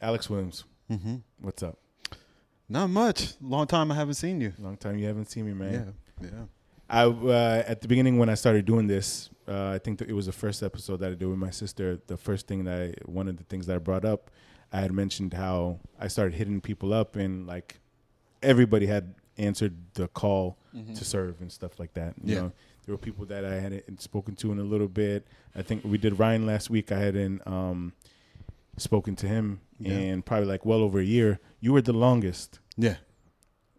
Alex Williams. Mm-hmm. What's up? Not much. Long time I haven't seen you. Long time you haven't seen me, man. Yeah. I at the beginning when I started doing this, I think that it was the first episode that I did with my sister. One of the things that I brought up, I had mentioned how I started hitting people up and like everybody had answered the call to serve and stuff like that. You know, there were people that I hadn't spoken to in a little bit. I think we did Ryan last week. I hadn't spoken to him in probably like well over a year. You were the longest. Yeah.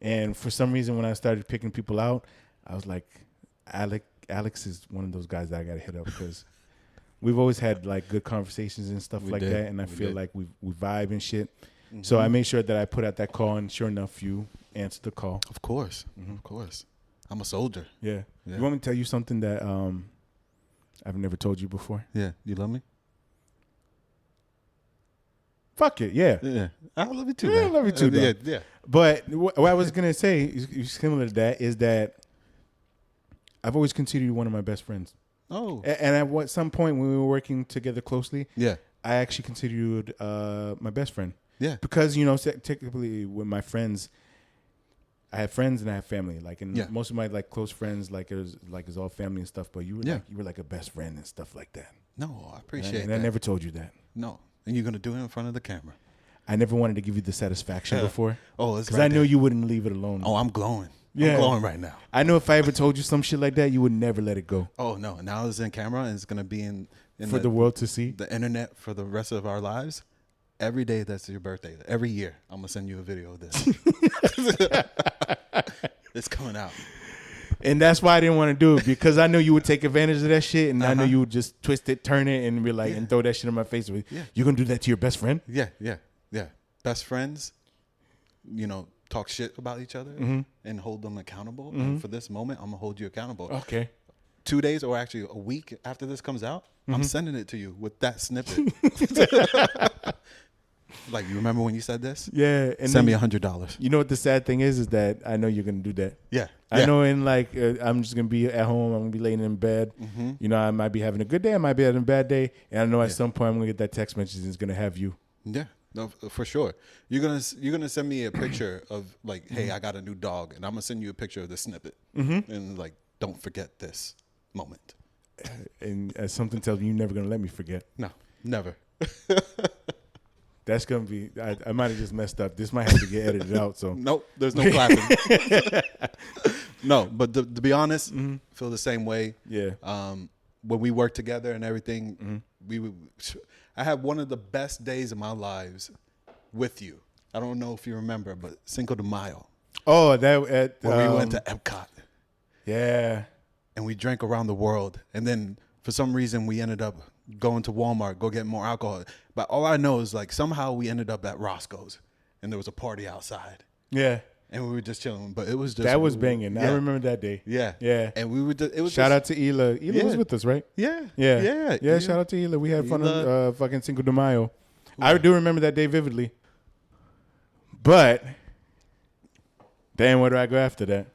And for some reason, when I started picking people out, I was like, Alex is one of those guys that I got to hit up because we've always had like good conversations and stuff that. And I feel like we vibe and shit. Mm-hmm. So I made sure that I put out that call, and sure enough, you answered the call. Of course. Mm-hmm. Of course. I'm a soldier. Yeah. You want me to tell you something that I've never told you before? Yeah. You love me? Fuck it. Yeah. Yeah. I love you too. Yeah, man. I love you too. Yeah. But what I was going to say is similar to that is that I've always considered you one of my best friends. Oh. And at some point when we were working together closely, I actually considered you my best friend. Yeah. Because, you know, technically with my friends, I have friends and I have family. Like, and most of my like close friends, it's all family and stuff. But you were like a best friend and stuff like that. No, I appreciate that. And I never told you that. No. And you're going to do it in front of the camera. I never wanted to give you the satisfaction before. Oh, it's because I knew you wouldn't leave it alone. Oh, I'm glowing. Yeah. I'm glowing right now. I know if I ever told you some shit like that, you would never let it go. Oh, no. Now it's in camera and it's going to be in for the world to see. The internet for the rest of our lives. Every day that's your birthday. Every year, I'm going to send you a video of this. It's coming out. And that's why I didn't want to do it, because I knew you would take advantage of that shit, and I knew you would just twist it, turn it, and be like, and throw that shit in my face. You're going to do that to your best friend? Yeah. Best friends, you know, talk shit about each other and hold them accountable. And for this moment, I'm going to hold you accountable. Okay. 2 days or actually a week after this comes out, I'm sending it to you with that snippet. Like, you remember when you said this? Yeah. And send me $100. You know what the sad thing is that I know you're going to do that. Yeah. I know I'm just going to be at home. I'm going to be laying in bed. You know, I might be having a good day. I might be having a bad day. And I know at some point I'm going to get that text message and it's going to have you. Yeah. No, for sure. You're gonna send me a picture of like, hey, I got a new dog, and I'm gonna send you a picture of the snippet, and like, don't forget this moment. And something tells me you're never gonna let me forget. No, never. That's gonna be. I might have just messed up. This might have to get edited out. So nope, there's no clapping. No, but to be honest, feel the same way. Yeah. When we worked together and everything, I had one of the best days of my lives with you. I don't know if you remember, but Cinco de Mayo. Oh, that where we went to Epcot. Yeah. And we drank around the world. And then for some reason we ended up going to Walmart, go get more alcohol. But all I know is like somehow we ended up at Roscoe's and there was a party outside. Yeah. And we were just chilling, but it was just that was banging. Yeah. I remember that day. Yeah, yeah. And we were. It was shout out to Hila. Hila was with us, right? Yeah, yeah. Shout out to Hila. We had fun on fucking Cinco de Mayo. I do remember that day vividly. But then where do I go after that?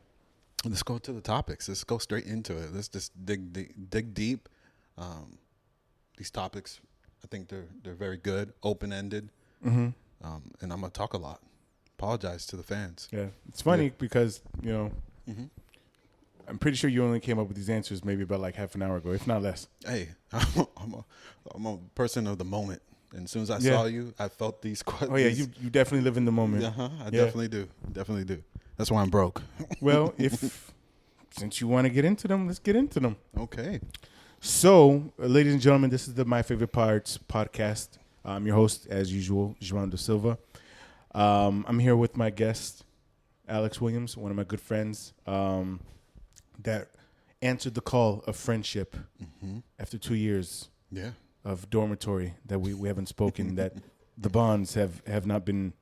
Let's go to the topics. Let's go straight into it. Let's just dig deep. These topics, I think they're very good, open ended, and I'm gonna talk a lot. Apologize to the fans. Yeah, it's funny because, you know, I'm pretty sure you only came up with these answers maybe about like half an hour ago, if not less. Hey, I'm a person of the moment. And as soon as I saw you, I felt these questions. Oh, yeah, you definitely live in the moment. I definitely do. Definitely do. That's why I'm broke. Well, since you want to get into them, let's get into them. Okay. So, ladies and gentlemen, this is the My Favorite Parts podcast. I'm your host, as usual, João da Silva. I'm here with my guest, Alex Williams, one of my good friends, that answered the call of friendship after 2 years of dormitory that we haven't spoken, that the bonds have not been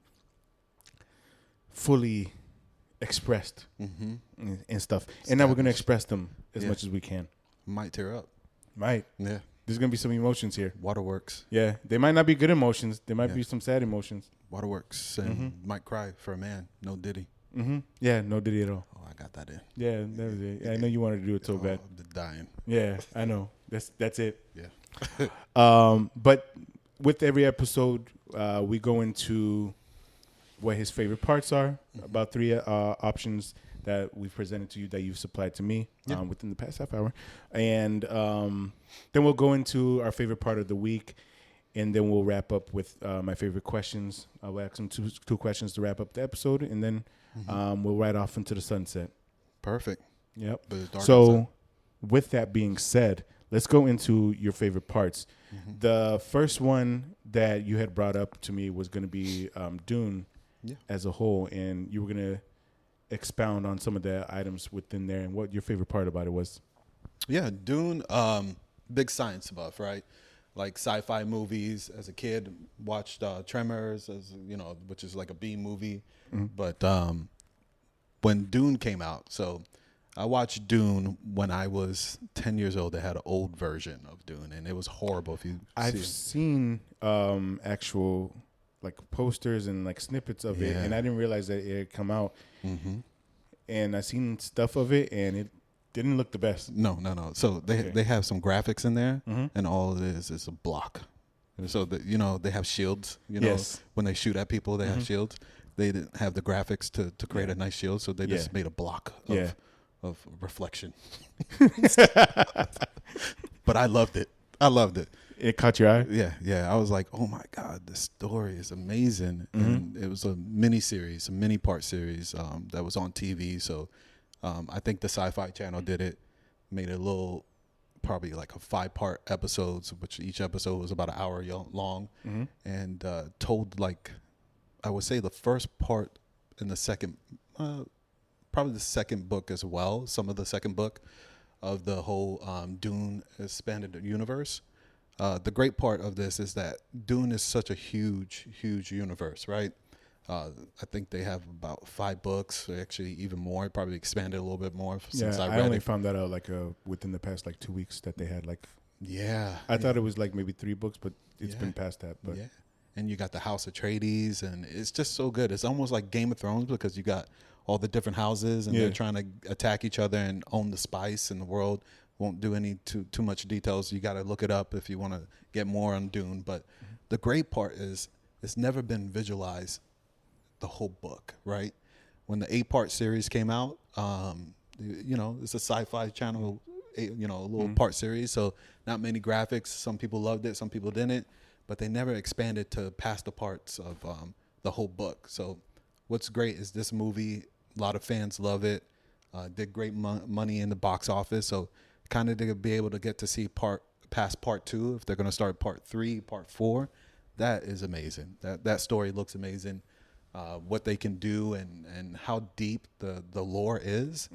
fully expressed and stuff. And now we're going to express them as much as we can. Might tear up. Might. Yeah. There's going to be some emotions here. Waterworks. Yeah. They might not be good emotions. There might be some sad emotions. Waterworks. And might cry for a man. No Diddy. Yeah, no Diddy at all. Oh, I got that in. Yeah, that was it. I know you wanted to do it so bad. I'm dying. Yeah, I know. That's it. Yeah. But with every episode, we go into what his favorite parts are. About 3 options that we've presented to you that you've supplied to me within the past half hour, and then we'll go into our favorite part of the week, and then we'll wrap up with my favorite questions. I'll ask them two questions to wrap up the episode, and then we'll ride off into the sunset. Perfect. Yep. Dark So, outside. with that being said, let's go into your favorite parts. The first one that you had brought up to me was going to be Dune as a whole, and you were going to expound on some of the items within there and what your favorite part about it was. Yeah, Dune, big science buff, right? Like sci-fi movies. As a kid, watched Tremors, which is like a B movie. But when Dune came out, so I watched Dune when I was 10 years old. They had an old version of Dune, and it was horrible. If you, I've seen actual like posters and like snippets of it, and I didn't realize that it had come out. And I seen stuff of it, and it didn't look the best. No. So they have some graphics in there, and all it is a block. So that they have shields. When they shoot at people, they have shields. They didn't have the graphics to create a nice shield, so they just made a block of reflection. But I loved it. It caught your eye? Yeah. I was like, oh my God, this story is amazing. And it was a mini part series that was on TV. So I think the Sci-Fi Channel did it, made it a little, probably like a 5-part episodes, which each episode was about an hour long, and told, like, I would say the first part and the second, probably the second book as well, some of the second book of the whole Dune expanded universe. The great part of this is that Dune is such a huge universe, right? I think they have about 5 books, or actually even more. Probably expanded a little bit more since I read only it. found that out like within the past like 2 weeks that they had like. I thought it was like maybe 3 books, but it's been past that. But and you got the House Atreides, and it's just so good. It's almost like Game of Thrones because you got all the different houses, and they're trying to attack each other and own the spice in the world. Won't do any too much details. You got to look it up if you want to get more on Dune. But the great part is it's never been visualized, the whole book, right? When the 8-part series came out, it's a Sci-Fi Channel, a little part series. So not many graphics. Some people loved it, some people didn't. But they never expanded to past the parts of the whole book. So what's great is this movie, a lot of fans love it, did great money in the box office. So kind of to be able to get to see past part 2, if they're going to start part 3, part 4, that is amazing. That story looks amazing. What they can do and how deep the lore is.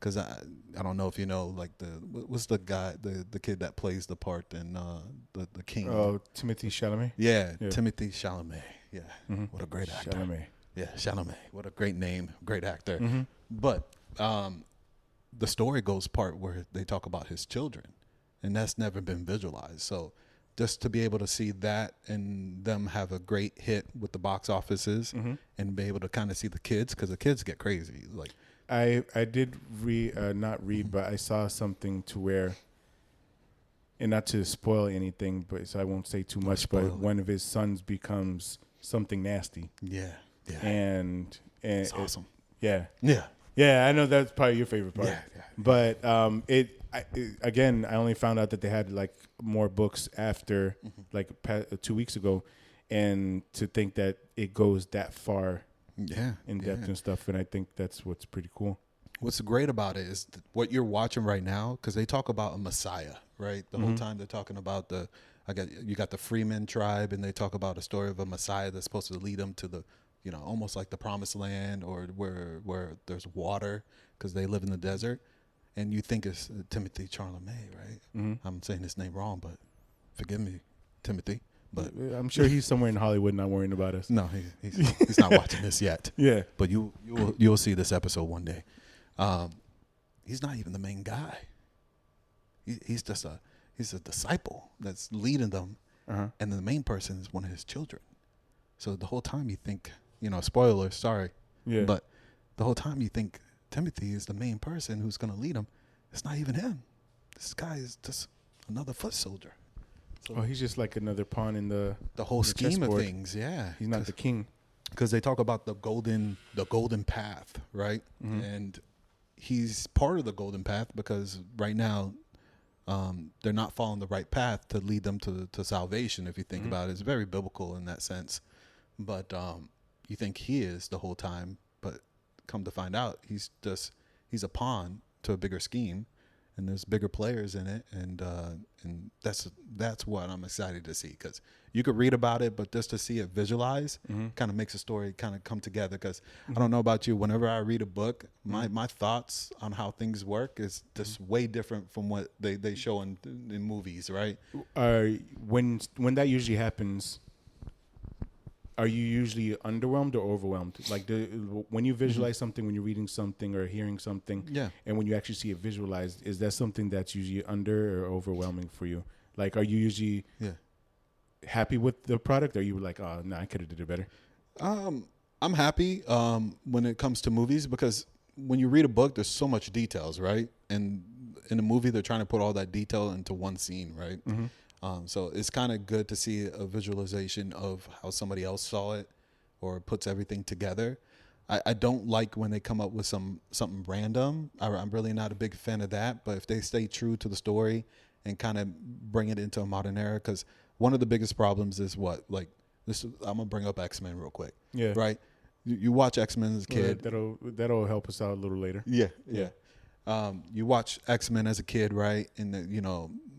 Because I don't know if you know, like what's the guy, the kid that plays the part in the king? Oh, Timothée Chalamet. Yeah, Timothée Chalamet. Yeah, what a great actor. Chalamet. Yeah, Chalamet. What a great name, great actor. But the story goes part where they talk about his children, and that's never been visualized. So just to be able to see that and them have a great hit with the box offices, and be able to kind of see the kids, because the kids get crazy. Like I did not read, but I saw something to where, and not to spoil anything, but so I won't say too much. But one of his sons becomes something nasty. Yeah. And it's awesome. Yeah. I know that's probably your favorite part. Yeah. But again, I only found out that they had like more books after like 2 weeks ago, and to think that it goes that far in depth and stuff, and I think that's what's pretty cool. What's great about it is what you're watching right now, because they talk about a Messiah, right? The whole time they're talking about you got the Freeman tribe, and they talk about a story of a Messiah that's supposed to lead them to the, almost like the promised land, or where there's water, because they live in the desert. And you think it's Timothée Chalamet, right? I'm saying his name wrong, but forgive me, Timothy. But I'm sure he's somewhere in Hollywood not worrying about us. No, he's not watching this yet. Yeah. But you'll see this episode one day. He's not even the main guy. He's just he's a disciple that's leading them, and the main person is one of his children. So the whole time you think, spoiler, sorry, but the whole time you think Timothy is the main person who's going to lead him. It's not even him. This guy is just another foot soldier. So Oh, he's just like another pawn in the whole the scheme of chessboard. things, yeah. He's not the king. Because they talk about the golden path, right? Mm-hmm. And he's part of the golden path because right now they're not following the right path to lead them to salvation. If you think about it, it's very biblical in that sense. But you think he is the whole time, but come to find out, he's a pawn to a bigger scheme, and there's bigger players in it, and that's what I'm excited to see, because you could read about it, but just to see it visualized kind of makes a story kind of come together. Because I don't know about you, whenever I read a book, my thoughts on how things work is just way different from what they show in movies, right? When that usually happens, are you usually underwhelmed or overwhelmed? Like when you visualize something, when you're reading something or hearing something, and when you actually see it visualized, is that something that's usually under or overwhelming for you? Like, are you usually happy with the product? Or are you like, oh, no, I could have did it better? I'm happy when it comes to movies, because when you read a book, there's so much details, right? And in a movie, they're trying to put all that detail into one scene, right? So it's kind of good to see a visualization of how somebody else saw it or puts everything together. I don't like when they come up with something random. I'm really not a big fan of that. But if they stay true to the story and kind of bring it into a modern era, because one of the biggest problems is I'm gonna bring up X-Men real quick. Yeah. Right. You watch X-Men as a kid. That'll help us out a little later. Yeah. You watch X-Men as a kid, right? And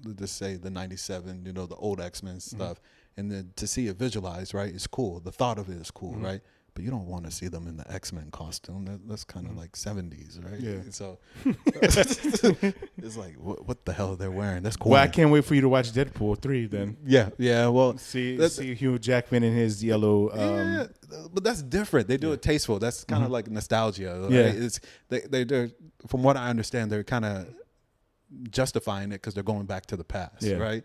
let's say the 97, the old X-Men stuff. And then to see it visualized, right, is cool. The thought of it is cool, right? But you don't want to see them in the X-Men costume. That's kind of like 70s, right? Yeah. So it's like, what the hell are they wearing? That's cool. Well, I can't wait for you to watch Deadpool 3 then. Yeah. Well, see Hugh Jackman in his yellow. But that's different. They do it tasteful. That's kind of like nostalgia. Right? Yeah. They're from what I understand, they're kind of justifying it because they're going back to the past, right?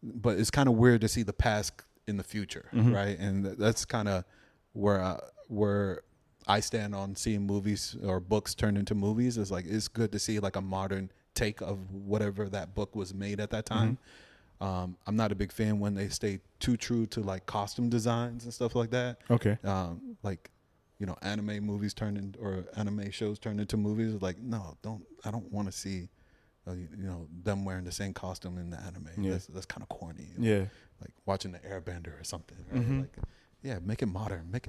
But it's kind of weird to see the past in the future, right? And that's kind of where I stand on seeing movies or books turned into movies. Is like, it's good to see like a modern take of whatever that book was made at that time. I'm not a big fan when they stay too true to like costume designs and stuff like that. Okay. Like, anime movies or anime shows turned into movies. Like, no, I don't want to see them wearing the same costume in the anime. Yeah. That's kind of corny. Like watching the Airbender or something. Right? Like, yeah, make it modern, make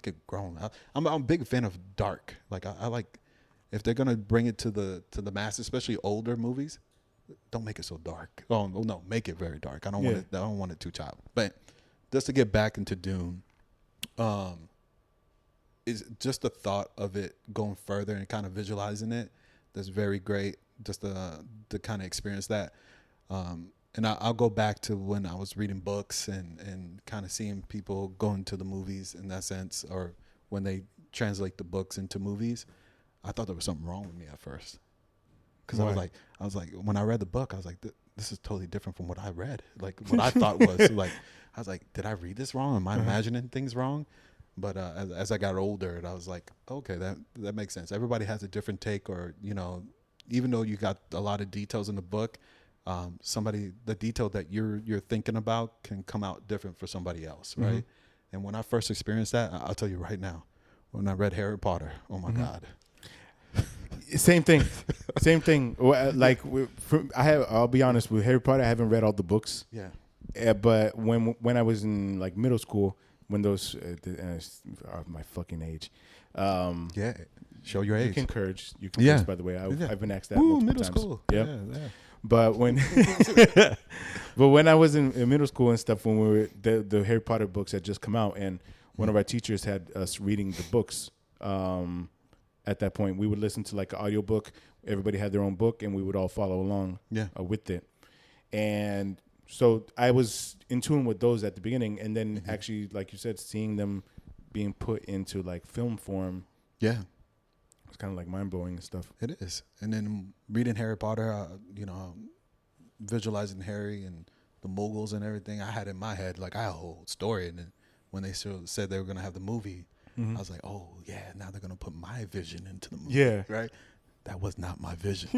it grown. I'm a big fan of dark. Like I like, if they're gonna bring it to the masses, especially older movies, don't make it so dark. Oh no, make it very dark. I don't want it too child. But just to get back into Dune, is just the thought of it going further and kind of visualizing it. That's very great. Just to kind of experience that. And I'll go back to when I was reading books and kind of seeing people going to the movies in that sense, or when they translate the books into movies. I thought there was something wrong with me at first, because I was like, when I read the book, I was like, this is totally different from what I read. Like what I thought was like, I was like, did I read this wrong? Am I imagining things wrong? But as I got older, I was like, okay, that makes sense. Everybody has a different take, or even though you got a lot of details in the book, the detail that you're thinking about can come out different for somebody else, right? And when I first experienced that, I'll tell you right now, when I read Harry Potter, oh my God. Same thing. Like I'll be honest with Harry Potter, I haven't read all the books. Yeah. But when I was in like middle school, when those are my fucking age. Yeah. Show your age. You can curse, by the way. I've been asked that multiple middle times. School. Yep. Yeah. But when I was in middle school and stuff, when we were the Harry Potter books had just come out, and one of our teachers had us reading the books. At that point, we would listen to like an audiobook. Everybody had their own book, and we would all follow along with it. And so I was in tune with those at the beginning, and then actually, like you said, seeing them being put into like film form. Yeah. It's kind of like mind blowing and stuff. It is. And then reading Harry Potter, visualizing Harry and the Muggles and everything, I had in my head, like, I had a whole story. And then when they said they were going to have the movie, I was like, oh, yeah, now they're going to put my vision into the movie. Yeah. Right? That was not my vision.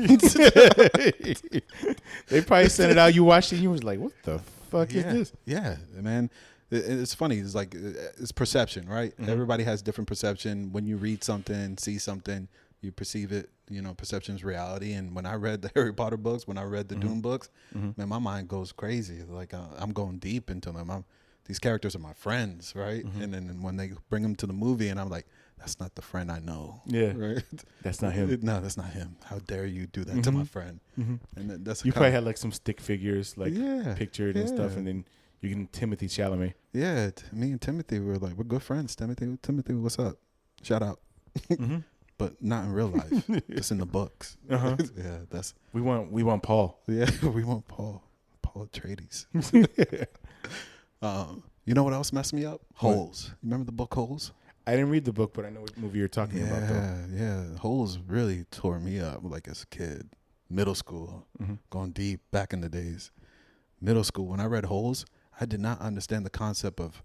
They probably sent it out. You watched it, and you was like, what the fuck is this? Yeah, man. It's funny. It's like it's perception, right? Mm-hmm. Everybody has different perception. When you read something, see something, you perceive it. You know, perception is reality. And when I read the Harry Potter books, when I read the Dune books, man, my mind goes crazy. Like I'm going deep into them. These characters are my friends, right? And then when they bring them to the movie, and I'm like, that's not the friend I know. Yeah, right. That's not him. No, that's not him. How dare you do that to my friend? And that's You probably had like some stick figures, like pictured and stuff, yeah. and then you get Timothy Chalamet. Yeah, me and Timothy were like, we're good friends. Timothy, what's up? Shout out. But not in real life. Just in the books. Uh-huh. Yeah, that's. We want Paul. Yeah, we want Paul Atreides. You know what else messed me up? Holes. You remember the book Holes? I didn't read the book, but I know what movie you're talking about, though. Yeah. Holes really tore me up, like as a kid, middle school, going deep back in the days. Middle school, when I read Holes, I did not understand the concept of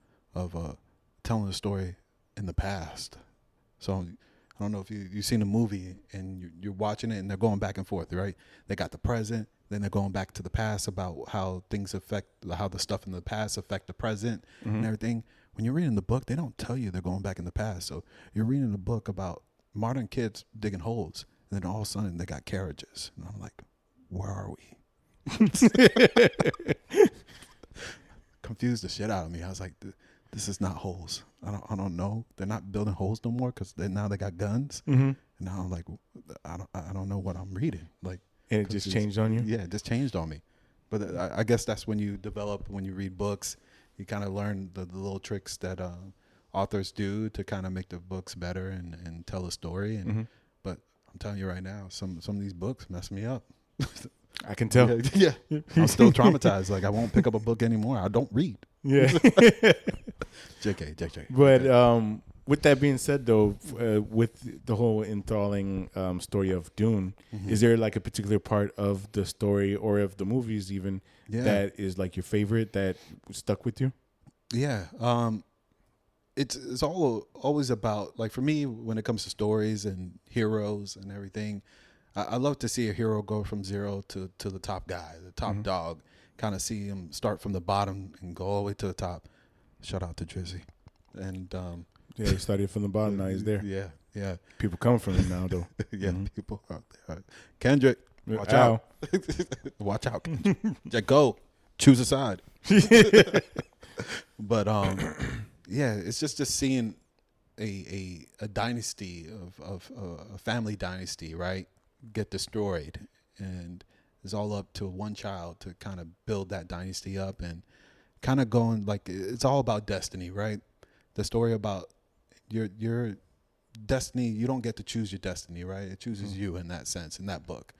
telling a story in the past. So I don't know if you've seen a movie and you're watching it and they're going back and forth, right? They got the present, then they're going back to the past about how things how the stuff in the past affect the present and everything. When you're reading the book, they don't tell you they're going back in the past. So you're reading a book about modern kids digging holes, and then all of a sudden they got carriages. And I'm like, where are we? Confused the shit out of me. I was like, this is not holes. I don't know. They're not building holes no more because now they got guns. And now I'm like, I don't know what I'm reading. Like, and it just changed on you? Yeah, it just changed on me. But I guess that's when you develop, when you read books, you kind of learn the little tricks that authors do to kind of make the books better and tell a story. And but I'm telling you right now, some of these books mess me up. I can tell. Yeah. I'm still traumatized. Like I won't pick up a book anymore. I don't read. Yeah. JK. But with that being said, though, with the whole enthralling story of Dune, is there like a particular part of the story or of the movies even that is like your favorite that stuck with you? Yeah. It's always about, like, for me, when it comes to stories and heroes and everything, I love to see a hero go from zero to the top guy, the top dog, kind of see him start from the bottom and go all the way to the top. Shout out to Drizzy. And yeah, he started from the bottom, now he's there. Yeah. People come from him now, though. Yeah, people out there. Kendrick, watch out. Watch out, Kendrick. Yeah, go. Choose a side. But yeah, it's just seeing a dynasty of a family dynasty, right, get destroyed, and it's all up to one child to kind of build that dynasty up and kind of going, like, it's all about destiny, right? The story about your destiny, you don't get to choose your destiny, right? It chooses you in that sense, in that book,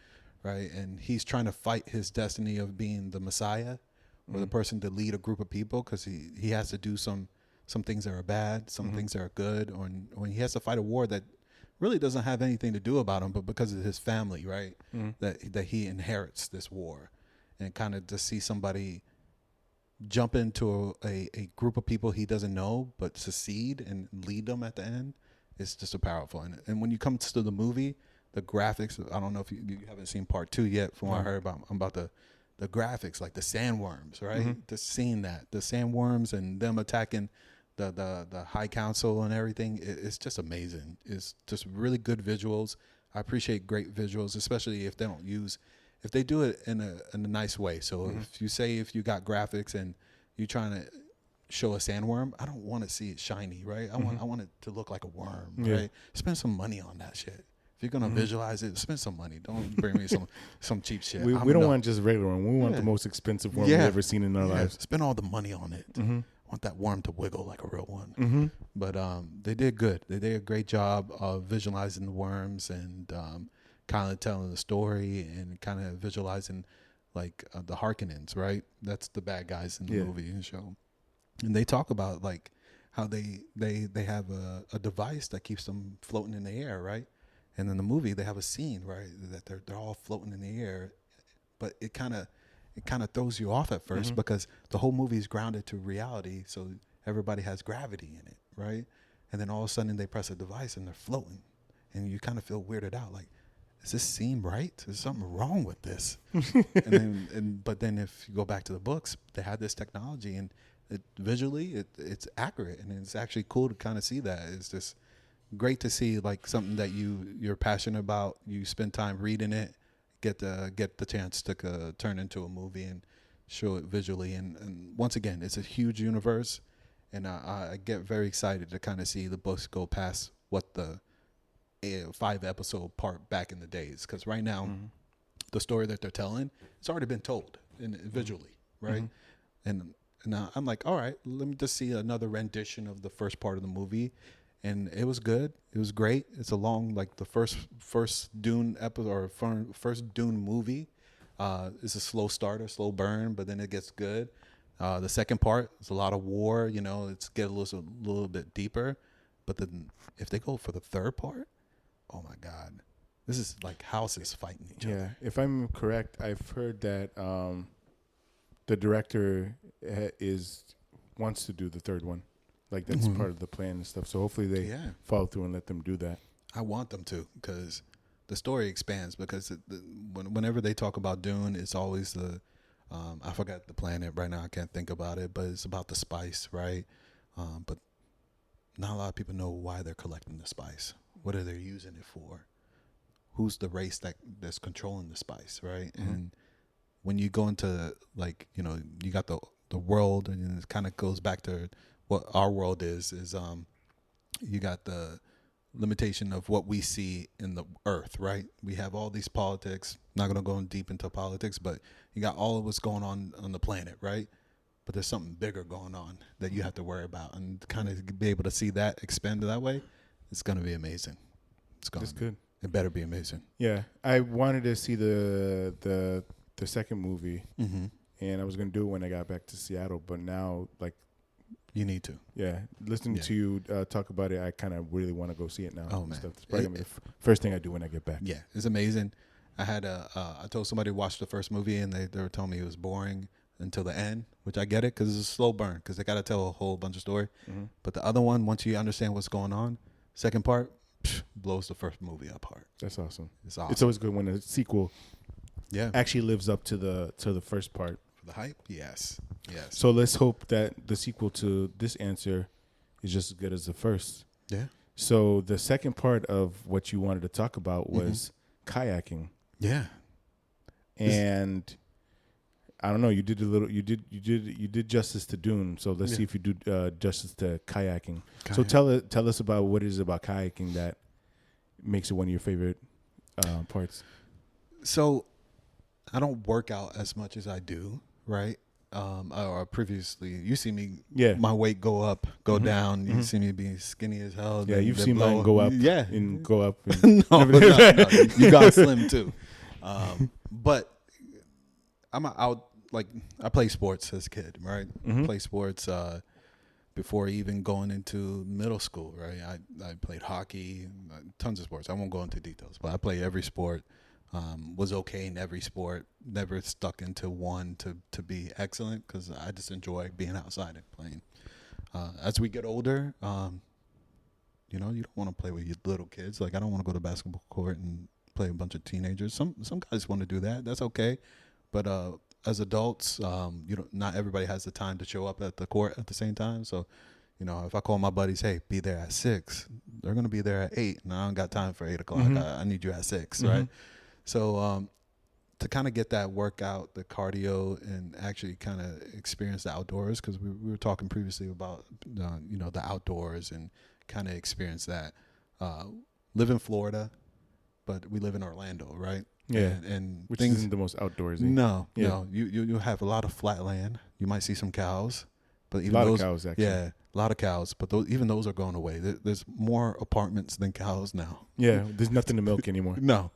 right? And he's trying to fight his destiny of being the Messiah or the person to lead a group of people, because he has to do some things that are bad, some things that are good, or when he has to fight a war that really doesn't have anything to do about him, but because of his family, right? That he inherits this war, and kind of to see somebody jump into a group of people he doesn't know but succeed and lead them at the end, it's just a powerful. And when you come to the movie, the graphics, I don't know if you haven't seen part 2 yet from what I heard about the graphics, like the sandworms, right? Just seeing that, the sandworms and them attacking the High Council and everything, it's just amazing. It's just really good visuals. I appreciate great visuals, especially if they do it in a nice way. So if you got graphics and you're trying to show a sandworm, I don't want to see it shiny, right? I want it to look like a worm, right? Spend some money on that shit. If you're gonna visualize it, spend some money. Don't bring me some cheap shit. We don't want just regular one. We want the most expensive worm we've ever seen in our lives. Spend all the money on it. I want that worm to wiggle like a real one. But they did good. They did a great job of visualizing the worms and kind of telling the story and kind of visualizing, like, the Harkonnens, right? That's the bad guys in the movie and show. And they talk about, like, how they have a device that keeps them floating in the air, right? And in the movie, they have a scene, right, that they're all floating in the air, but it kind of throws you off at first because the whole movie is grounded to reality, so everybody has gravity in it, right? And then all of a sudden they press a device and they're floating, and you kind of feel weirded out, like, does this seem right? There's something wrong with this. But then if you go back to the books, they had this technology, and it's accurate, and it's actually cool to kind of see that. It's just great to see like something that you're passionate about. You spend time reading it, get the chance to turn into a movie and show it visually. And once again, it's a huge universe, and I get very excited to kind of see the books go past what the 5-episode part back in the days, because right now the story that they're telling, it's already been told visually, right? And I'm like, all right, let me just see another rendition of the first part of the movie. And it was good. It was great. It's a long, like the first Dune episode or first Dune movie. It's a slow starter, slow burn, but then it gets good. The second part is a lot of war. You know, it's get a little bit deeper. But then if they go for the third part, oh my God, this is like houses fighting each other. Yeah, if I'm correct, I've heard that the director wants to do the third one. Like that's part of the plan and stuff. So hopefully they follow through and let them do that. I want them to, because the story expands. Because whenever they talk about Dune, it's always I forgot the planet right now. I can't think about it, but it's about the spice, right? But not a lot of people know why they're collecting the spice. What are they using it for? Who's the race that's controlling the spice, right? And when you go into, like, you know, you got the world, and it kind of goes back to what our world is you got the limitation of what we see in the earth, right? We have all these politics. Not going to go in deep into politics, but you got all of what's going on the planet, right? But there's something bigger going on that you have to worry about, and kind of be able to see that expand that way. It's going to be amazing. That's good. It better be amazing. Yeah, I wanted to see the second movie, and I was going to do it when I got back to Seattle, but now, like, you need to. Yeah, listening to you talk about it, I kind of really want to go see it now. Oh, man. Stuff. It's probably gonna be the first thing I do when I get back. Yeah, it's amazing. I told somebody to watch the first movie, and they were telling me it was boring until the end, which I get it, because it's a slow burn, because they got to tell a whole bunch of story. But the other one, once you understand what's going on, second part blows the first movie apart. That's awesome. It's awesome. It's always good when a sequel actually lives up to the first part. The hype, yes. So let's hope that the sequel to this answer is just as good as the first. Yeah. So the second part of what you wanted to talk about was kayaking. Yeah. And I don't know, you did justice to Dune. So let's see if you do justice to kayaking. So tell us about what it is about kayaking that makes it one of your favorite parts. So I don't work out as much as I do, right? Or previously, you see me, my weight go up, go down. You see me being skinny as hell. Yeah, you've seen mine go up, and go up. And no, you got slim too. But I'm out. Like, I play sports as a kid, right? Play sports before even going into middle school, right? I played hockey, tons of sports. I won't go into details, but I play every sport. Was okay in every sport, never stuck into one to be excellent, because I just enjoy being outside and playing. As we get older, you don't want to play with your little kids. Like, I don't want to go to basketball court and play a bunch of teenagers. Some guys want to do that. That's okay. But as adults, not everybody has the time to show up at the court at the same time. So, if I call my buddies, hey, be there at 6, they're going to be there at 8. And I don't got time for 8 o'clock. I need you at 6, right? So to kind of get that workout, the cardio, and actually kind of experience the outdoors, because we were talking previously about, the outdoors, and kind of experience that. Live in Florida, but we live in Orlando, right? Yeah, and which things, isn't the most outdoorsy. No. You have a lot of flat land. You might see some cows, but even a lot of cows, actually. Yeah, a lot of cows, but even those are going away. There's more apartments than cows now. Yeah, there's nothing to milk anymore. No.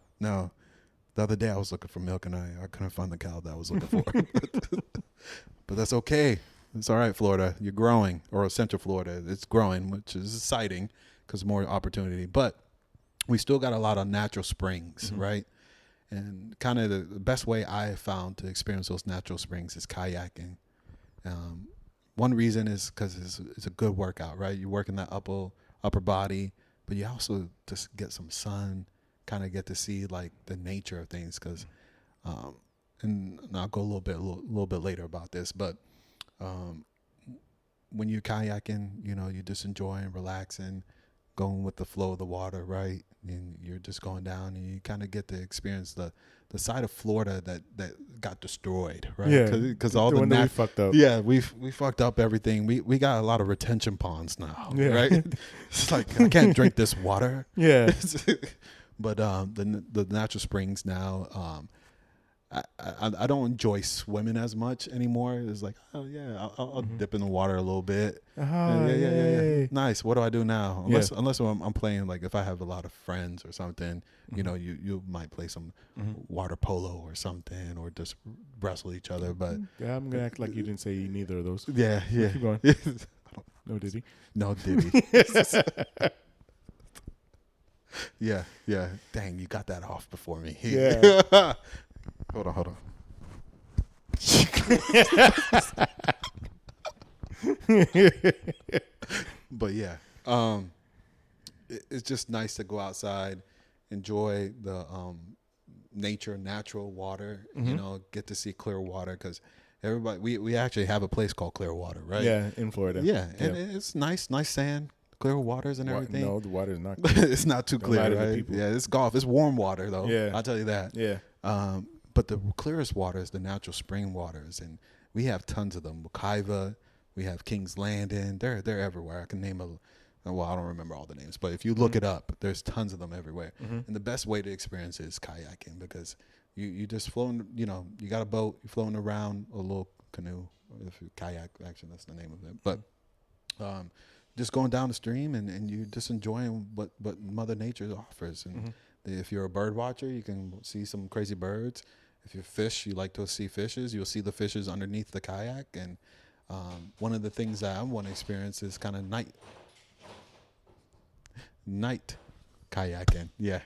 The other day I was looking for milk, and I couldn't find the cow that I was looking for. But that's okay. It's all right, Florida. You're growing, or Central Florida. It's growing, which is exciting because more opportunity. But we still got a lot of natural springs, right? And kind of the best way I have found to experience those natural springs is kayaking. One reason is because it's a good workout, right? You're working that upper body, but you also just get some sun, kind of get to see like the nature of things. Because, and I'll go a little bit later about this, but when you're kayaking, you're just enjoying, relaxing, going with the flow of the water, right? And you're just going down, and you kind of get to experience the side of Florida that got destroyed, right? Yeah, because all the the one that we fucked up. Yeah, we fucked up everything. We got a lot of retention ponds now, right? It's like I can't drink this water. Yeah. But the natural springs now, I don't enjoy swimming as much anymore. It's like, oh yeah, I'll dip in the water a little bit. Yeah. Nice. What do I do now? Unless I'm playing, like if I have a lot of friends or something, you might play some water polo or something, or just wrestle each other. But yeah, I'm gonna act like you didn't say neither of those. Yeah. Keep going. No diddy. No diddy. Yeah. Dang, you got that off before me. Yeah. Hold on. But yeah, it's just nice to go outside, enjoy the natural water. Get to see clear water, because everybody we actually have a place called Clearwater, right? Yeah, in Florida. Yeah, and it's nice sand, clear waters and everything. No, the water is not clear. It's not too clear, right? Yeah, it's golf. It's warm water though. Yeah, I'll tell you that. Yeah. But the clearest water is the natural spring waters, and we have tons of them. Wekiva, we have King's Landing. They're everywhere. I can name I don't remember all the names, but if you look it up, there's tons of them everywhere. And the best way to experience it is kayaking, because you just floating. You got a boat, you're floating around, a little canoe, or if you kayak, actually that's the name of it. But just going down the stream, and you're just enjoying what Mother Nature offers. And if you're a bird watcher, you can see some crazy birds. If you're fish, you like to see fishes, you'll see the fishes underneath the kayak. And one of the things that I want to experience is kind of night kayaking. Yeah.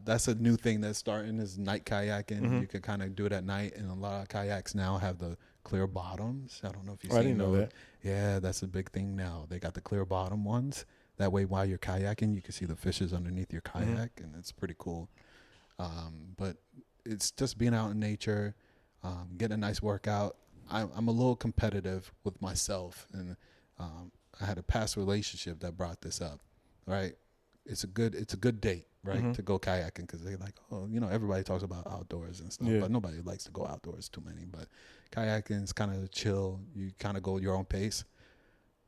That's a new thing that's starting, is night kayaking. You can kind of do it at night, and a lot of kayaks now have the clear bottoms. I don't know if you've seen I didn't know that. Yeah, that's a big thing now. They got the clear bottom ones. That way, while you're kayaking, you can see the fishes underneath your kayak, and it's pretty cool. But it's just being out in nature, getting a nice workout. I'm a little competitive with myself, and I had a past relationship that brought this up. Right, it's a good date, right, to go kayaking, because they're like, oh, everybody talks about outdoors and stuff, but nobody likes to go outdoors too many. But kayaking is kind of chill. You kind of go your own pace.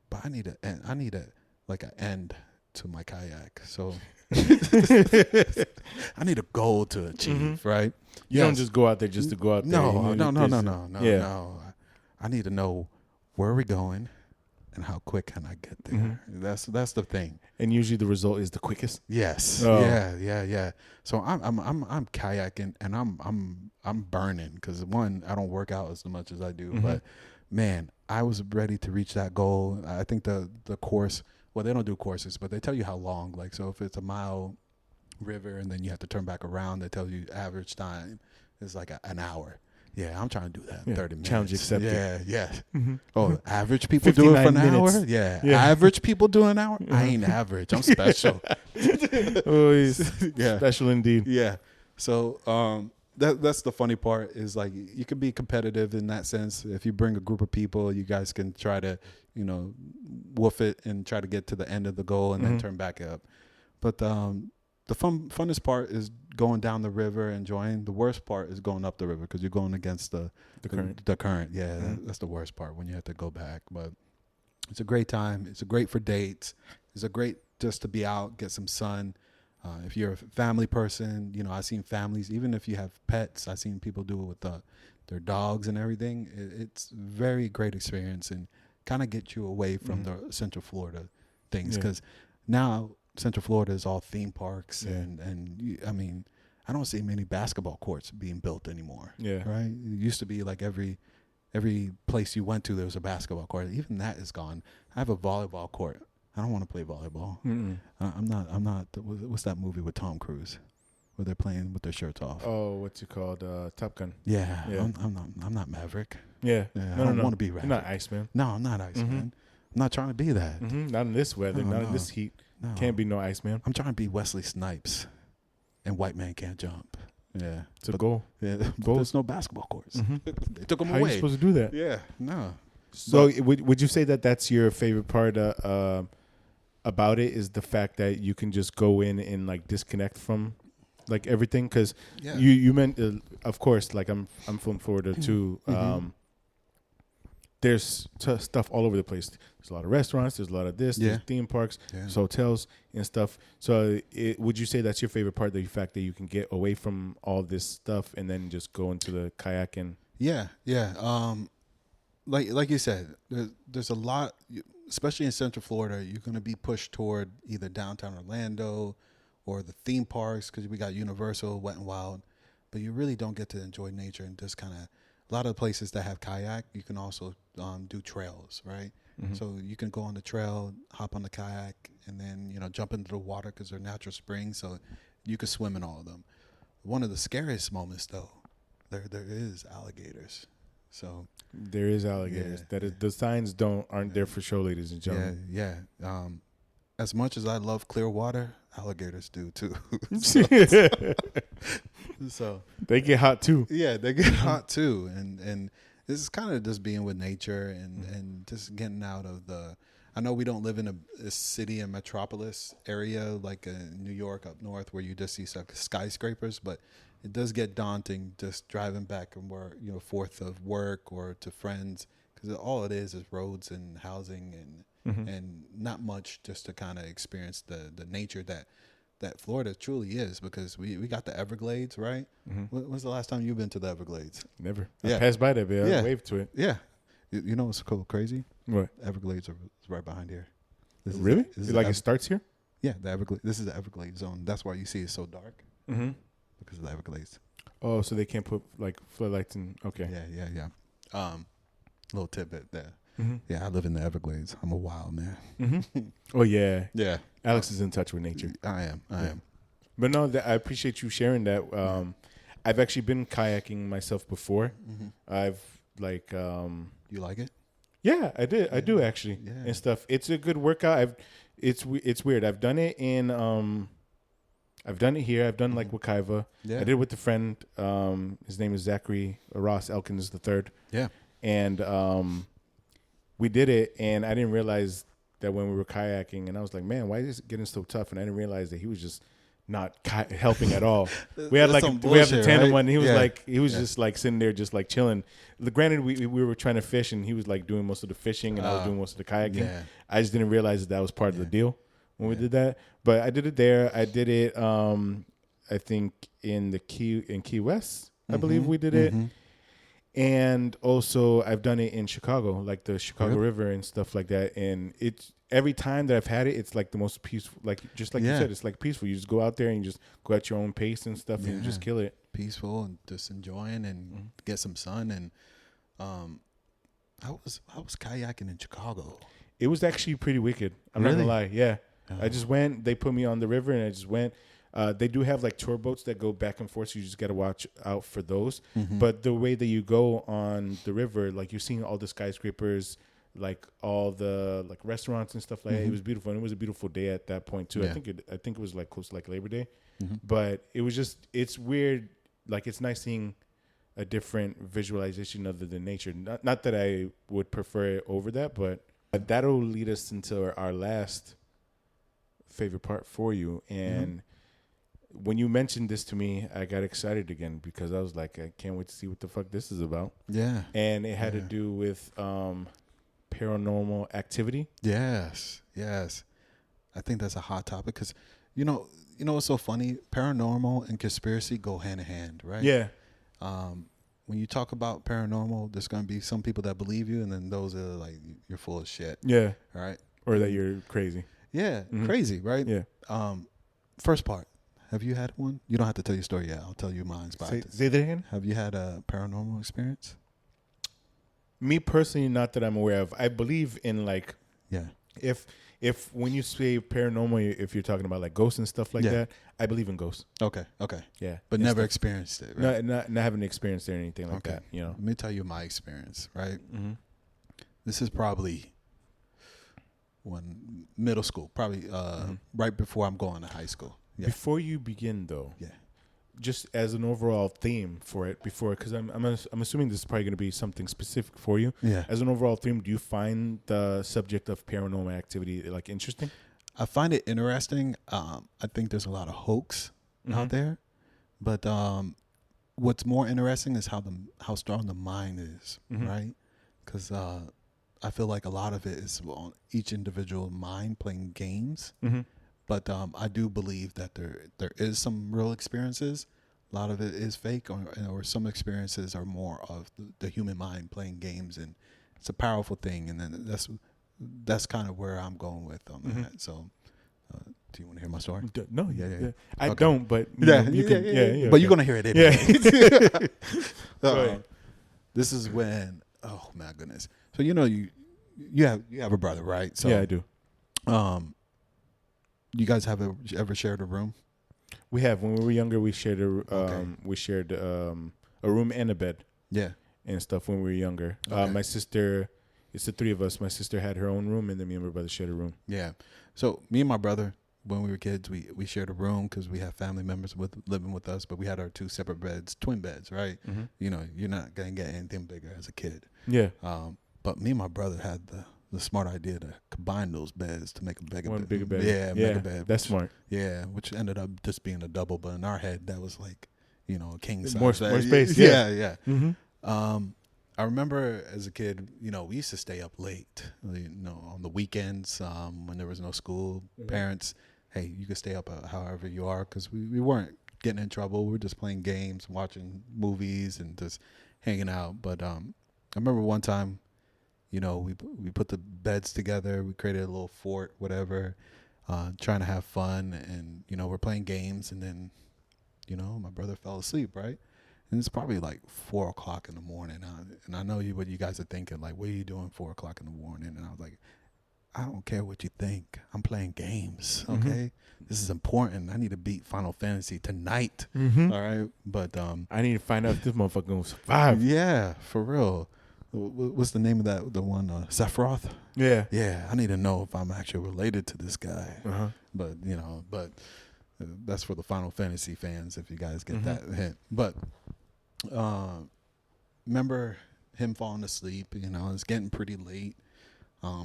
But I need a like an end to my kayak. So I need a goal to achieve, right? You don't just go out there just to go out there. No. I need to know where are we going and how quick can I get there. That's the thing. And usually the result is the quickest. Yes. Oh. Yeah. So I'm kayaking, and I'm burning, because one, I don't work out as much as I do, but man, I was ready to reach that goal. I think the course, well, they don't do courses, but they tell you how long. Like, so if it's a mile river and then you have to turn back around, they tell you average time is like an hour. Yeah, I'm trying to do that in 30 minutes. Challenge accepted. Yeah. Oh, average people do it for an hour? Yeah. Average people do an hour? I ain't average. I'm special. Oh, he's special indeed. Yeah. So that's the funny part, is like you can be competitive in that sense. If you bring a group of people, you guys can try to, woof it and try to get to the end of the goal and then turn back up. But the funnest part is going down the river, enjoying. The worst part is going up the river, because you're going against the current. Yeah, that's the worst part, when you have to go back. But it's a great time. It's great for dates. It's a great just to be out, get some sun. If you're a family person, I've seen families, even if you have pets, I've seen people do it with their dogs and everything. It's a very great experience, and kind of get you away from the Central Florida things, because now Central Florida is all theme parks, and I mean, I don't see many basketball courts being built anymore. Yeah, right. It used to be like every place you went to, there was a basketball court. Even that is gone. I have a volleyball court. I don't want to play volleyball. I'm not. What's that movie with Tom Cruise, where they're playing with their shirts off? Oh, what's it called? Top Gun. Yeah. I'm not Maverick. Yeah. I don't want to be Maverick. You're not Iceman. No, I'm not Iceman. I'm not trying to be that. Not in this weather, not in this heat. No. Can't be no Iceman. I'm trying to be Wesley Snipes, and White Man Can't Jump. Yeah, It's a goal. Yeah, but there's no basketball courts. They took them How away. are you supposed to do that? Yeah, no. So would you say that that's your favorite part about it is the fact that you can just go in and like disconnect from like everything? Because you meant of course, like I'm from Florida too. There's stuff all over the place. There's a lot of restaurants. There's a lot of this. There's theme parks. There's hotels and stuff. So would you say that's your favorite part, the fact that you can get away from all this stuff and then just go into the kayaking? Yeah. Like you said, there's a lot, especially in Central Florida. You're going to be pushed toward either downtown Orlando or the theme parks because we got Universal, Wet and Wild. But you really don't get to enjoy nature and just kind of a lot of the places that have kayak. You can also do trails, right? So you can go on the trail, hop on the kayak, and then jump into the water because they're natural springs. So you can swim in all of them. One of the scariest moments, though, there is alligators. So there is alligators. The signs aren't there for show, ladies and gentlemen. Yeah. As much as I love clear water, alligators do too. So they get hot too. Yeah, they get hot too, and this is kind of just being with nature and just getting out of the. I know we don't live in a city and metropolis area like New York up north where you just see skyscrapers, but it does get daunting just driving back and work, forth of work or to friends, because all it is roads and housing and not much just to kind of experience the nature that Florida truly is, because we got the Everglades, right? When's the last time you've been to the Everglades? Never. I passed by there, but I waved to it. Yeah. You know what's crazy? What? Everglades is right behind here. Really? It starts here? Yeah, the Everglades. This is the Everglades zone. That's why you see it's so dark. Because of the Everglades. Oh, so they can't put like floodlights in. Okay. Yeah. Little tidbit there. Yeah, I live in the Everglades. I'm a wild man. Oh yeah. Yeah. Alex is in touch with nature. I am. But no, I appreciate you sharing that. I've actually been kayaking myself before. I've like. You like it? Yeah, I did. I do actually, and stuff. It's a good workout. It's weird. I've done it in. I've done it here. I've done like Wakaiva. Yeah. I did it with a friend. His name is Zachary Ross Elkins III. Yeah. And we did it, and I didn't realize that when we were kayaking, and I was like, man, why is it getting so tough? And I didn't realize that he was just not helping at all. We had like we have the tandem one. And he was just like sitting there, just like chilling. Granted, we were trying to fish, and he was like doing most of the fishing, and I was doing most of the kayaking. Yeah. I just didn't realize that was part of the deal when we did that. But I did it there. I did it. I think in Key West, I believe we did it. And also I've done it in Chicago, like the Chicago River and stuff like that. And it's every time that I've had it, it's like the most peaceful, like just like you said, it's like peaceful. You just go out there and you just go at your own pace and stuff and you just kill it. Peaceful and just enjoying and get some sun. And how was kayaking in Chicago? It was actually pretty wicked. I'm not gonna lie. Yeah. I just went, they put me on the river and I just went. They do have like tour boats that go back and forth, so you just got to watch out for those. But the way that you go on the river, like you're seeing all the skyscrapers, like all the like restaurants and stuff like that. It was beautiful, and it was a beautiful day at that point too. Yeah. I think it was like close to like Labor Day, but it was just, it's weird. Like it's nice seeing a different visualization other than nature. Not that I would prefer it over that, but that'll lead us into our last favorite part for you. And when you mentioned this to me, I got excited again because I was like, I can't wait to see what the fuck this is about. Yeah. And it had to do with paranormal activity. Yes. I think that's a hot topic because, you know what's so funny? Paranormal and conspiracy go hand in hand, right? Yeah. When you talk about paranormal, there's going to be some people that believe you, and then those are like, you're full of shit. Yeah. Right? Or that you're crazy. Yeah. Crazy, right? Yeah. First part. Have you had one? You don't have to tell your story yet. I'll tell you mine. Say that again? Have you had a paranormal experience? Me personally, not that I'm aware of. I believe in like, if when you say paranormal, if you're talking about like ghosts and stuff like that, I believe in ghosts. Okay. Yeah. But never experienced it, right? Not having experienced it or anything like that. You know. Let me tell you my experience, right? This is probably when middle school, probably right before I'm going to high school. Yeah. Before you begin, though, Yeah. just as an overall theme for it, because I'm assuming this is probably going to be something specific for you. Yeah. As an overall theme, do you find the subject of paranormal activity like interesting? I find it interesting. I think there's a lot of hoax out there, but what's more interesting is how strong the mind is, right? Because I feel like a lot of it is on each individual mind playing games. But I do believe that there is some real experiences. A lot of it is fake, or some experiences are more of the human mind playing games, and it's a powerful thing. And then that's kind of where I'm going with on that. So, do you want to hear my story? No, Yeah. I Okay. don't, but you can. But okay. you're gonna hear it anyway. Yeah. This is when. Oh my goodness! So you have a brother, right? So yeah, I do. You guys have ever shared a room? We have. When we were younger, we shared a room and a bed. Yeah. And stuff when we were younger. Okay. My sister, it's the three of us. My sister had her own room, and then me and my brother shared a room. Yeah. So me and my brother, when we were kids, we shared a room because we have family members living with us, but we had our two separate beds, twin beds, right? You know, you're not gonna get anything bigger as a kid. Yeah. But me and my brother had the smart idea to combine those beds to make a bigger bed. Yeah, mega bed. That's smart. Yeah, which ended up just being a double, but in our head that was like, a king size. More space. Yeah. I remember as a kid, we used to stay up late, on the weekends when there was no school. Parents, hey, you can stay up however you are, because we weren't getting in trouble. We were just playing games, watching movies, and just hanging out. But I remember one time, we put the beds together. We created a little fort, whatever, trying to have fun. And, we're playing games. And then, my brother fell asleep, right? And it's probably like 4 o'clock in the morning. And I know what you guys are thinking, like, what are you doing 4 o'clock in the morning? And I was like, I don't care what you think. I'm playing games, okay? This is important. I need to beat Final Fantasy tonight, all right? But I need to find out if this motherfucker gonna survive. Yeah, for real. What's the name of the one? Sephiroth? Yeah. Yeah, I need to know if I'm actually related to this guy. But, that's for the Final Fantasy fans, if you guys get that hint. But remember him falling asleep, it's getting pretty late.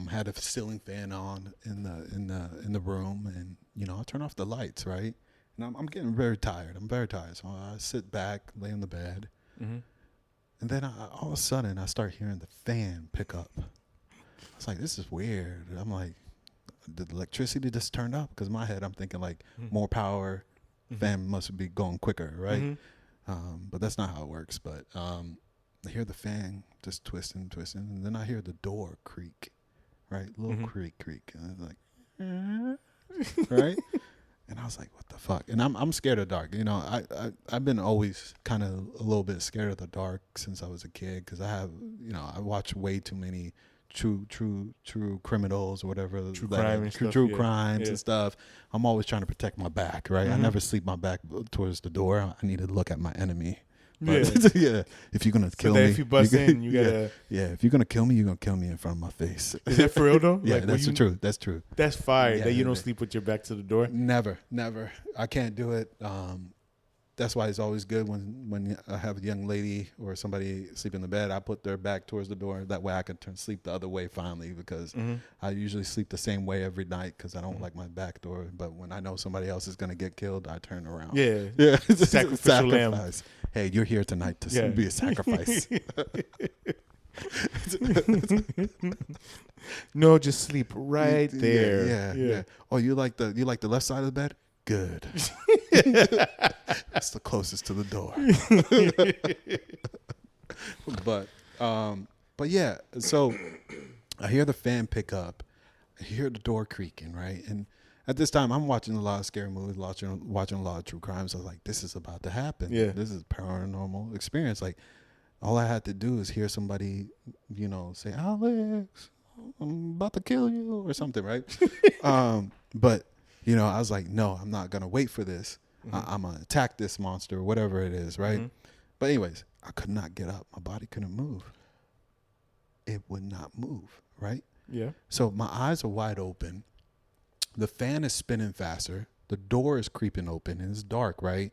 Had a ceiling fan on in the room, and, I turn off the lights, right? And I'm getting very tired. I'm very tired. So I sit back, lay on the bed. And then all of a sudden, I start hearing the fan pick up. I was like, this is weird. I'm like, did the electricity just turn up? Because in my head, I'm thinking, like, more power, fan must be going quicker, right? But that's not how it works. But I hear the fan just twisting, and then I hear the door creak, right? Little creak. And I was like, right? And I was like, what the fuck? And I'm scared of dark. I've been always kind of a little bit scared of the dark since I was a kid, because I watch way too many true criminals or whatever. True crimes and stuff. I'm always trying to protect my back, right? I never sleep my back towards the door. I need to look at my enemy. But, yeah. If you're gonna kill me, if you bust in, you gotta. Yeah. If you're gonna kill me, you're gonna kill me in front of my face. Is that for real though? Yeah, that's true. That's true. That's fire. That you don't sleep with your back to the door. Never. I can't do it. That's why it's always good when I have a young lady or somebody sleep in the bed, I put their back towards the door. That way I can sleep the other way finally, because I usually sleep the same way every night because I don't like my back door. But when I know somebody else is going to get killed, I turn around. Yeah. It's Sacrificial lamb. Hey, you're here tonight to be a sacrifice. No, just sleep right there. Yeah. Oh, you like the left side of the bed? Good. That's the closest to the door. But yeah, so I hear the fan pick up. I hear the door creaking, right? And at this time, I'm watching a lot of scary movies, watching a lot of true crimes. I was like, this is about to happen. Yeah. This is a paranormal experience. Like, all I had to do is hear somebody, say, Alex, I'm about to kill you or something, right? But I was like, no, I'm not going to wait for this. I'm going to attack this monster, whatever it is, right? But anyways, I could not get up. My body couldn't move. It would not move, right? Yeah. So my eyes are wide open. The fan is spinning faster. The door is creeping open and it's dark, right?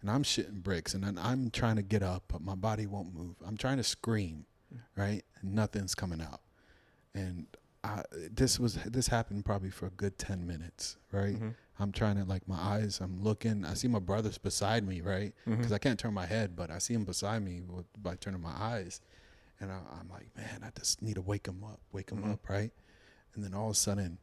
And I'm shitting bricks and then I'm trying to get up, but my body won't move. I'm trying to scream, right? And nothing's coming out. And this happened probably for a good 10 minutes, right? Mm-hmm. I'm trying to, like, my eyes, I'm looking. I see my brother's beside me, right? Because I can't turn my head, but I see him beside me by turning my eyes. And I'm like, man, I just need to wake him up, right? And then all of a sudden,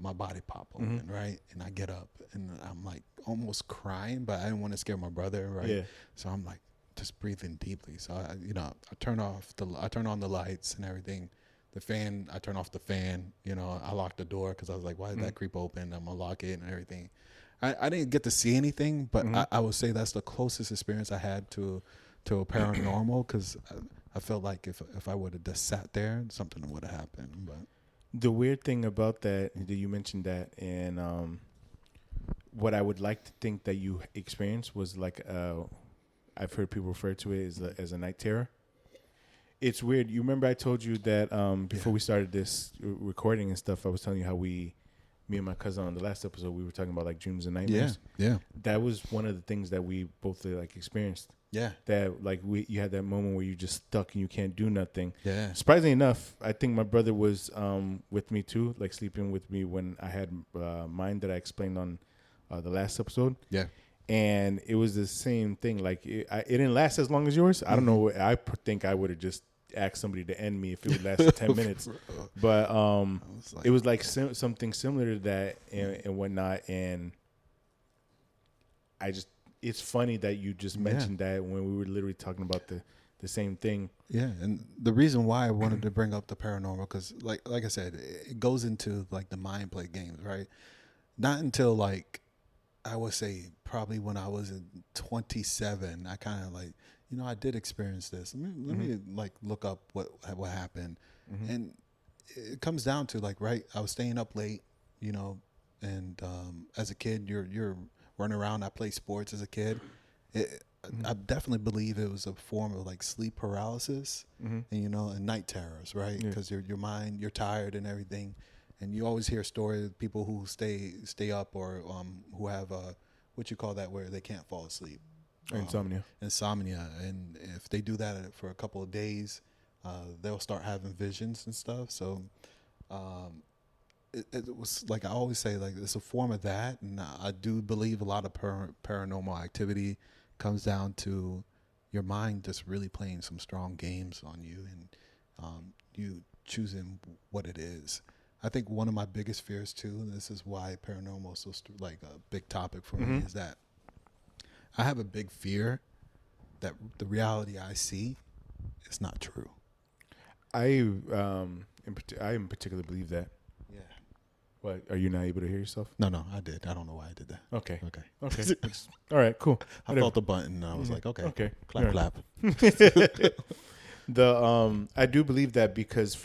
my body pop open, right? And I get up and I'm like almost crying, but I didn't want to scare my brother, right? Yeah. So I'm like just breathing deeply. So I turn on the lights and everything. The fan, I turn off the fan, I locked the door because I was like, why did that creep open? I'm gonna lock it and everything. I didn't get to see anything, but I would say that's the closest experience I had to a paranormal, because I felt like if I would have just sat there, something would have happened. But the weird thing about that you mentioned that, and what I would like to think that you experienced was like, I've heard people refer to it as a night terror. It's weird. You remember I told you that before we started this recording and stuff, I was telling you how me and my cousin on the last episode, we were talking about like dreams and nightmares. Yeah. That was one of the things that we both like experienced. Yeah. That like you had that moment where you just stuck and you can't do nothing. Yeah. Surprisingly enough, I think my brother was with me too, like sleeping with me when I had mine that I explained on the last episode. Yeah. And it was the same thing. Like it didn't last as long as yours. I don't know. I think I would have just asked somebody to end me if it would last 10 minutes. But it was like something similar to that and whatnot. And it's funny that you just mentioned that when we were literally talking about the same thing. Yeah, and the reason why I wanted to bring up the paranormal, because like I said, it goes into like the mind play games, right? Not until like, I would say probably when I was 27, I kind of like, I did experience this. Let me like look up what happened. And it comes down to like, right, I was staying up late, and as a kid, you're running around. I played sports as a kid. I definitely believe it was a form of like sleep paralysis and, and night terrors, right? Because your mind, you're tired and everything. And you always hear stories of people who stay up or who have what you call that, where they can't fall asleep. Insomnia. And if they do that for a couple of days, they'll start having visions and stuff. So it was like, I always say, like, it's a form of that. And I do believe a lot of paranormal activity comes down to your mind just really playing some strong games on you and you choosing what it is. I think one of my biggest fears too, and this is why paranormal is so like a big topic for me, is that I have a big fear that the reality I see is not true. I in particular believe that. Yeah. What, are you not able to hear yourself? No, I did. I don't know why I did that. Okay. Okay. All right, cool. I felt the button and I was like, okay. Clap. I do believe that because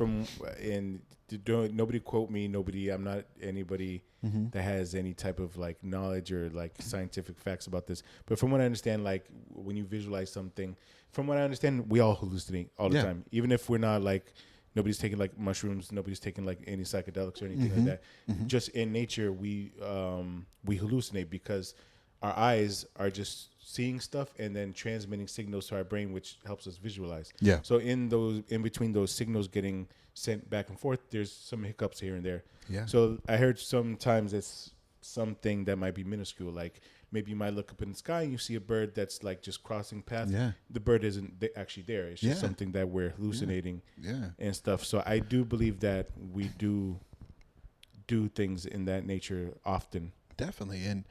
nobody quote me, I'm not anybody that has any type of like knowledge or like scientific facts about this. But from what I understand, like when you visualize something, from what I understand, we all hallucinate all the time. Even if we're not like, nobody's taking like mushrooms, nobody's taking like any psychedelics or anything like that. Just in nature, we hallucinate because our eyes are just seeing stuff and then transmitting signals to our brain, which helps us visualize. Yeah. So in between those signals getting sent back and forth, there's some hiccups here and there. Yeah. So I heard sometimes it's something that might be minuscule, like maybe you might look up in the sky and you see a bird that's like just crossing paths. Yeah. The bird isn't actually there. It's just something that we're hallucinating and stuff. So I do believe that we do things in that nature often. Definitely. And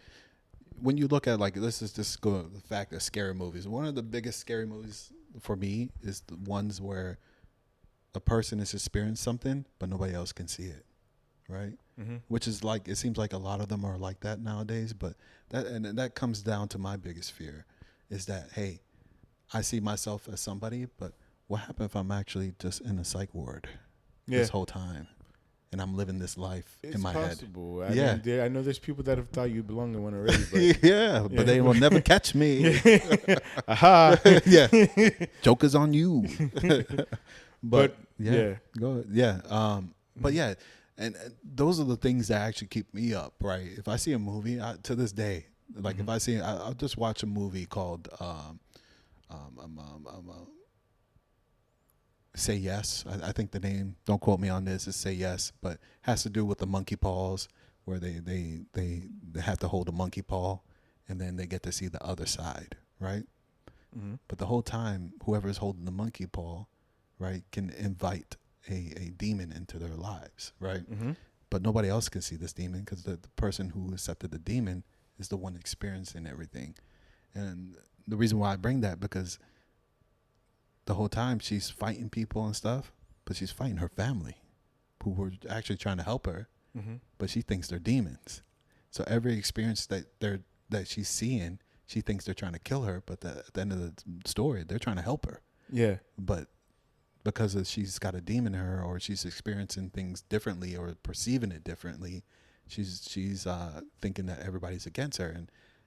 when you look at, like, let's just go to the fact that scary movies, one of the biggest scary movies for me is the ones where a person has experienced something, but nobody else can see it. Right. Which is like, it seems like a lot of them are like that nowadays, but that comes down to my biggest fear is that, hey, I see myself as somebody, but what happens if I'm actually just in a psych ward this whole time and I'm living this life in my possible. head? I know there's people that have thought you belong in one already. But but they will never catch me. Aha. Yeah. Joker's on you. But yeah, yeah. go ahead. Yeah. But yeah, and those are the things that actually keep me up, right? If I see a movie, to this day, like if I see, I'll just watch a movie called Say Yes. I think the name, don't quote me on this, is Say Yes, but has to do with the monkey paws, where they have to hold a monkey paw, and then they get to see the other side, right? Mm-hmm. But the whole time, whoever's holding the monkey paw, right, can invite a demon into their lives, right? Mm-hmm. But nobody else can see this demon because the person who accepted the demon is the one experiencing everything. And the reason why I bring that, because the whole time she's fighting people and stuff, but she's fighting her family who were actually trying to help her, Mm-hmm. but she thinks they're demons. So every experience that she's seeing, she thinks they're trying to kill her, but at the end of the story, they're trying to help her. Yeah. But because she's got a demon in her, or she's experiencing things differently or perceiving it differently, she's thinking that everybody's against her,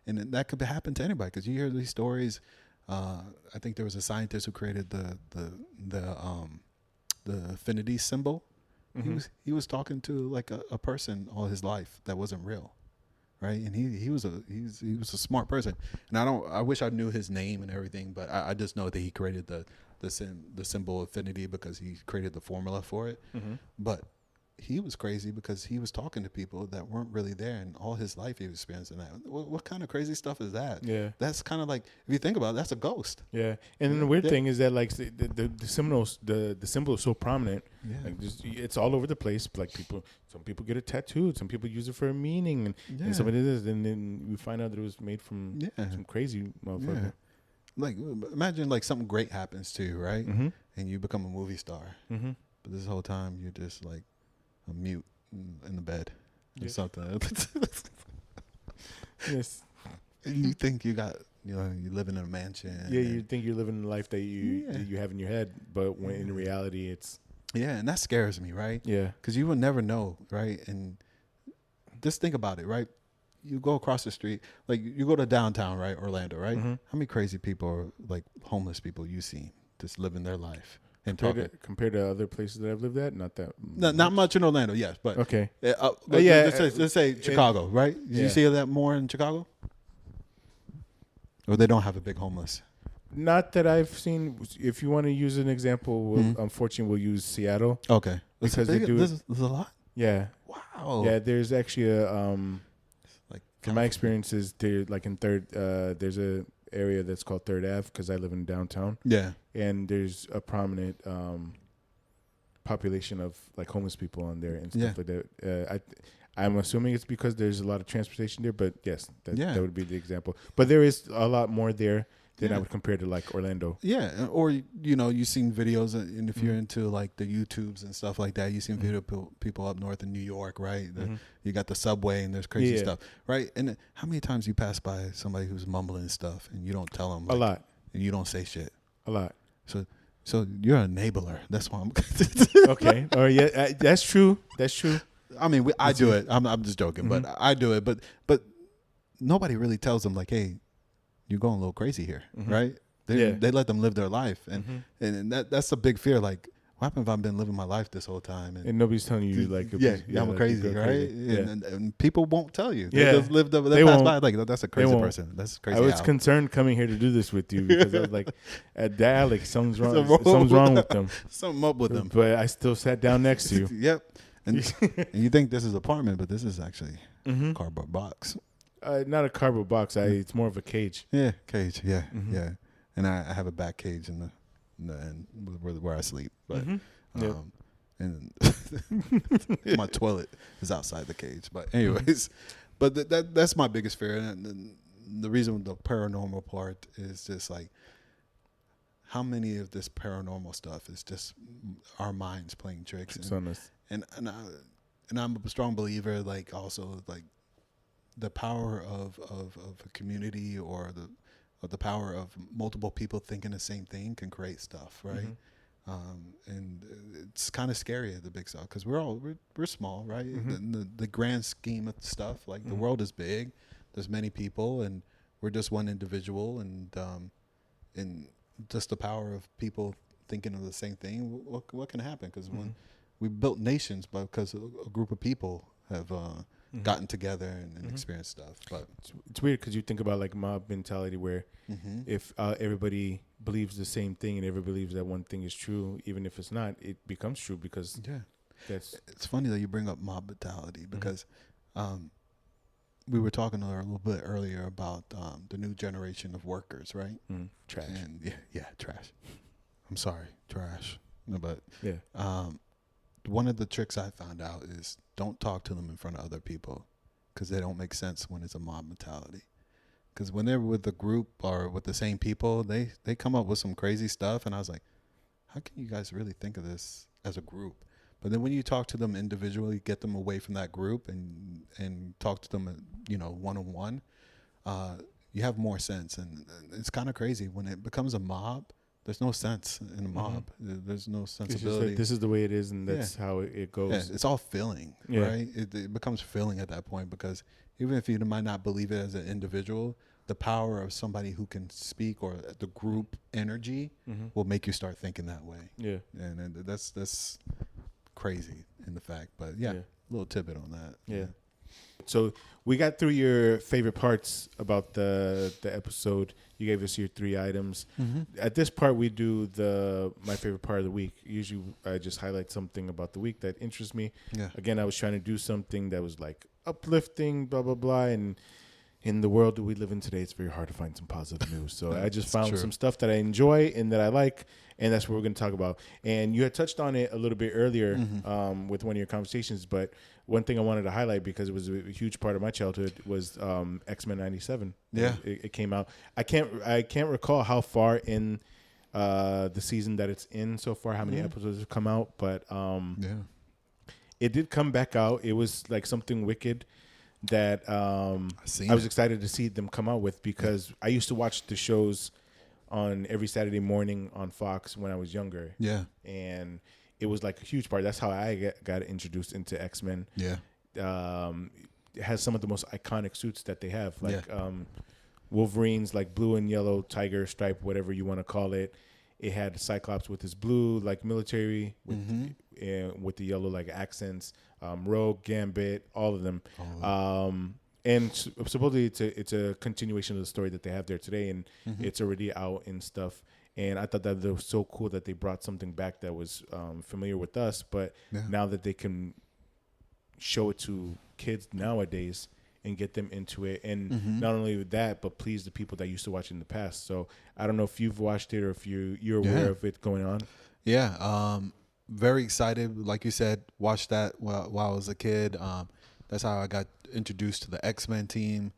and that could happen to anybody, because you hear these stories. I think there was a scientist who created the affinity symbol. Mm-hmm. He was talking to like a person all his life that wasn't real, right? And he was a smart person, and I wish I knew his name and everything, but I just know that he created the symbol affinity because he created the formula for it. Mm-hmm. But he was crazy because he was talking to people that weren't really there, and all his life he was experiencing that. What kind of crazy stuff is that? Yeah. That's kind of like, if you think about it, that's a ghost. Yeah. And then the weird Yeah. thing is that like the symbol is so prominent. Yeah. Like it's all over the place. Like some people get it tattooed. Some people use it for a meaning, and somebody does. And then we find out that it was made from some crazy motherfucker. Yeah. Like, imagine like something great happens to you, right? Mm-hmm. And you become a movie star, Mm-hmm. but this whole time you're just like a mute in the bed or Yeah. something. Yes. You think you got, you're living in a mansion. Yeah, you think you're living the life that you have in your head, but when in reality it's and that scares me, right? yeah. Because you will never know, right? And just think about it, right? You go across the street, like you go to downtown, right, Orlando, right? Mm-hmm. How many crazy people, are like homeless people, you see just living their life and Compared to other places that I've lived at, not that not much in Orlando, yes, but okay. let's say Chicago, right? Did you yeah. see that more in Chicago? Or they don't have a big homeless? Not that I've seen. If you want to use an example, unfortunately, we'll use Seattle. Okay, Because they do. There's a lot. Yeah. Wow. Yeah. There's actually Like from my experiences, there like in there's a area that's called Third Ave because I live in downtown. Yeah. And there's a prominent population of like homeless people on there and stuff like that. I'm assuming it's because there's a lot of transportation there, but yes, that would be the example. But there is a lot more there than I would compare to like Orlando. Yeah, or you've seen videos, and if you're into like the YouTubes and stuff like that, you've seen people up north in New York, right? You got the subway and there's crazy stuff, right? And how many times you pass by somebody who's mumbling stuff and you don't tell them? A lot. And you don't say shit. A lot. So you're an enabler. That's why I'm. Okay. Or that's true. That's true. I mean, I do it. I'm just joking, but I do it. But nobody really tells them like, hey, you're going a little crazy here, right? They let them live their life, and that's a big fear. Like, what happened if I've been living my life this whole time and nobody's telling you like I'm like crazy, right? Crazy. And people won't tell you. They just live. They pass by like that's a crazy person. That's crazy. I was concerned coming here to do this with you because I was like, at that, like something's wrong. Something's wrong with them. Something up with them. But I still sat down next to you. Yep. And you think this is apartment, but this is actually cardboard box. Not a cardboard box. It's more of a cage. Yeah, cage. Yeah, yeah. And I have a back cage in the end where I sleep. But and my toilet is outside the cage. But anyways, but that's my biggest fear. And the reason the paranormal part is just like, how many of this paranormal stuff is just our minds playing tricks? And I'm a strong believer, like also like the power of a community or the power of multiple people thinking the same thing can create stuff, right? And it's kind of scary at the big stuff because we're small, right? The grand scheme of stuff, like the world is big. There's many people, and we're just one individual, and just the power of people thinking of the same thing, what can happen? Because when we built nations, but because a group of people have gotten together and experienced stuff. But it's weird because you think about like mob mentality where if everybody believes the same thing and everybody believes that one thing is true, even if it's not, it becomes true because it's funny that you bring up mob mentality because we were talking a little bit earlier about the new generation of workers, right? Trash. And trash. I'm sorry, trash. No, but yeah. One of the tricks I found out is don't talk to them in front of other people because they don't make sense when it's a mob mentality. Because when they're with a group or with the same people, they come up with some crazy stuff. And I was like, how can you guys really think of this as a group? But then when you talk to them individually, get them away from that group and talk to them, one-on-one, you have more sense. And it's kind of crazy. When it becomes a mob, there's no sense in a mob. There's no sensibility. Like, this is the way it is, and that's how it goes. Yeah, it's all feeling, right? It becomes feeling at that point because even if you might not believe it as an individual, the power of somebody who can speak or the group energy will make you start thinking that way. Yeah, and that's crazy in the fact. But a little tidbit on that. Yeah. So we got through your favorite parts about the episode. You gave us your 3 items. At this part, we do my favorite part of the week. Usually, I just highlight something about the week that interests me. Yeah. Again, I was trying to do something that was like uplifting, blah blah blah. And in the world that we live in today, it's very hard to find some positive news. So I just found some stuff that I enjoy and that I like, and that's what we're going to talk about. And you had touched on it a little bit earlier with one of your conversations, but one thing I wanted to highlight because it was a huge part of my childhood was X-Men '97. Yeah, it came out. I can't recall how far in the season that it's in so far, how many episodes have come out, but it did come back out. It was like something wicked that I was excited to see them come out with because I used to watch the shows on every Saturday morning on Fox when I was younger. Yeah. And it was like a huge part. That's how I got introduced into X-Men. Yeah. It has some of the most iconic suits that they have. Like Wolverine's like blue and yellow tiger stripe, whatever you want to call it. It had Cyclops with his blue like military with the yellow like accents. Rogue, Gambit, all of them. And supposedly it's a continuation of the story that they have there today, and it's already out and stuff. And I thought that it was so cool that they brought something back that was familiar with us, but now that they can show it to kids nowadays and get them into it. And not only that, but please the people that used to watch it in the past. So I don't know if you've watched it or if you're aware of it going on. Yeah. Very excited. Like you said, watched that while I was a kid. That's how I got introduced to the X-Men team.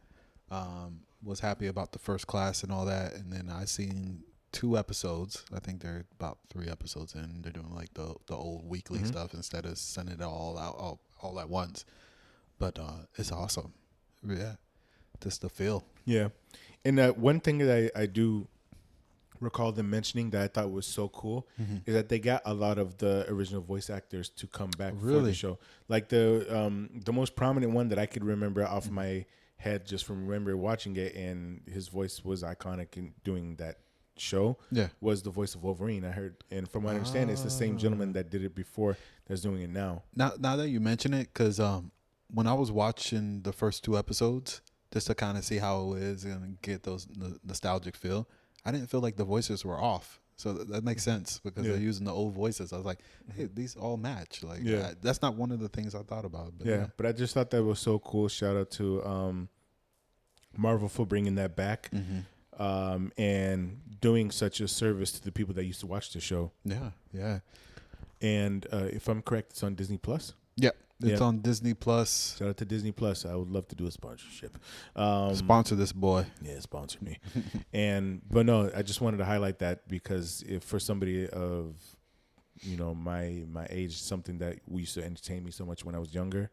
Was happy about the First Class and all that. And then I seen 2 episodes. I think they're about 3 episodes in. They're doing like the old weekly stuff instead of sending it all out all at once. But it's awesome. Yeah. Just the feel. Yeah. And one thing that I do recall them mentioning that I thought was so cool is that they got a lot of the original voice actors to come back for the show. Like the most prominent one that I could remember off my head just from remember watching it, and his voice was iconic in doing that show, was the voice of Wolverine. I heard, and from what I understand, it's the same gentleman that did it before that's doing it now. Now that you mention it, because when I was watching the first 2 episodes, just to kind of see how it is and get those nostalgic feel, I didn't feel like the voices were off. So that makes sense because they're using the old voices. I was like, hey, these all match. Like that's not one of the things I thought about. But but I just thought that was so cool. Shout out to Marvel for bringing that back and doing such a service to the people that used to watch the show. Yeah, yeah. And if I'm correct, it's on Disney Plus. Yeah. It's on Disney Plus. Shout out to Disney Plus. I would love to do a sponsorship. Sponsor this boy. Yeah, sponsor me. But no, I just wanted to highlight that because if for somebody of my age, something that we used to entertain me so much when I was younger,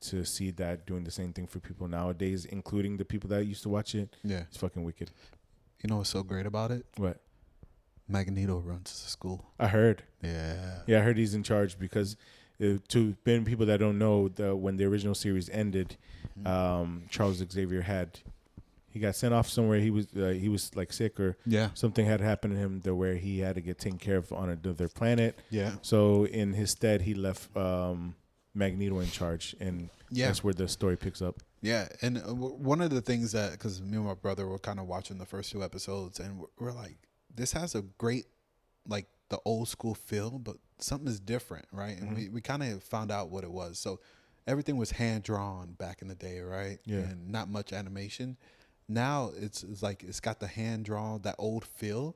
to see that doing the same thing for people nowadays, including the people that used to watch it, it's fucking wicked. You know what's so great about it? What? Magneto runs the school. I heard. Yeah, I heard he's in charge because. To many people that don't know, when the original series ended, Charles Xavier he got sent off somewhere. He was like sick or Yeah. something had happened to him where he had to get taken care of on another planet. Yeah. So in his stead, he left Magneto in charge, and that's where the story picks up. Yeah, and one of the things that, because me and my brother were kind of watching the first 2 episodes, and we're like, this has a great, like, the old school feel, but something is different, right? And we kind of found out what it was. So everything was hand drawn back in the day, right? Yeah. And not much animation. Now it's like it's got the hand drawn, that old feel,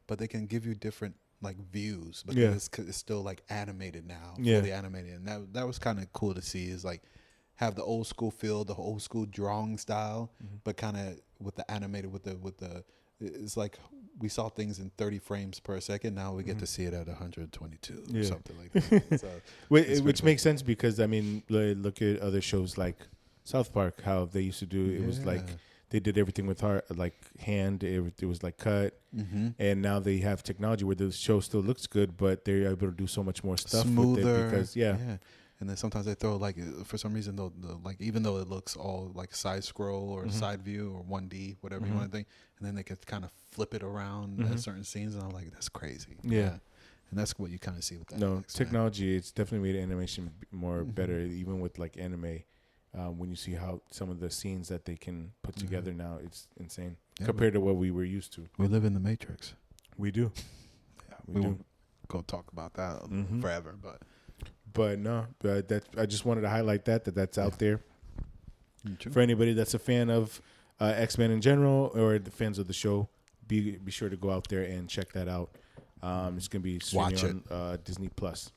but they can give you different like views because it's still like animated now, fully animated, and that was kind of cool to see. Is like have the old school feel, the old school drawing style, but kind of with the animated with the. It's like we saw things in 30 frames per second. Now we get to see it at 122 or something like that. So which makes sense because I mean, look at other shows like South Park, how they used to do it. Was like they did everything with hand. It was like cut, and now they have technology where the show still looks good, but they're able to do so much more stuff smoother with it because And then sometimes they throw like, for some reason, the like even though it looks all like side scroll or side view or 1D, whatever you want to think, and then they could kind of flip it around at certain scenes, and I'm like, that's crazy. Yeah. And that's what you kind of see with that. No, technology, it's definitely made animation more better, even with like anime. When you see how some of the scenes that they can put together now, it's insane compared to what we were used to. We live in the Matrix. We do. Yeah, we won't go talk about that forever, but no, that I just wanted to highlight that's out there. True. For anybody that's a fan of X-Men in general or the fans of the show, be sure to go out there and check that out. It's going to be streaming on Disney Plus.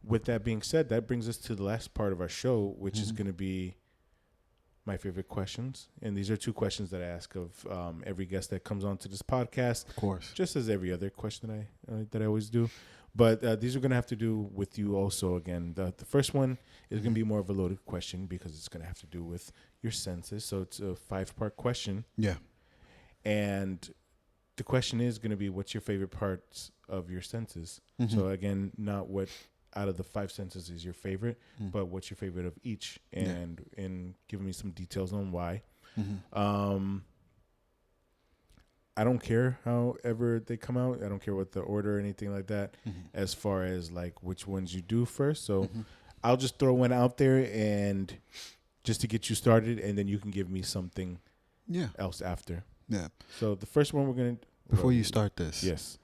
With that being said, that brings us to the last part of our show, which is going to be my favorite questions. And these are 2 questions that I ask of every guest that comes onto this podcast. Of course. Just as every other question that I always do. But these are going to have to do with you also again. The first one is going to be more of a loaded question because it's going to have to do with your senses. So it's a 5-part question. Yeah. And the question is going to be, what's your favorite parts of your senses? So again, not what out of the 5 senses is your favorite, but what's your favorite of each, and give me some details on why. I don't care however they come out. I don't care what the order or anything like that as far as like which ones you do first. So I'll just throw one out there and just to get you started, and then you can give me something else after. Yeah. So the first one we're going to... Before you start this. Yes.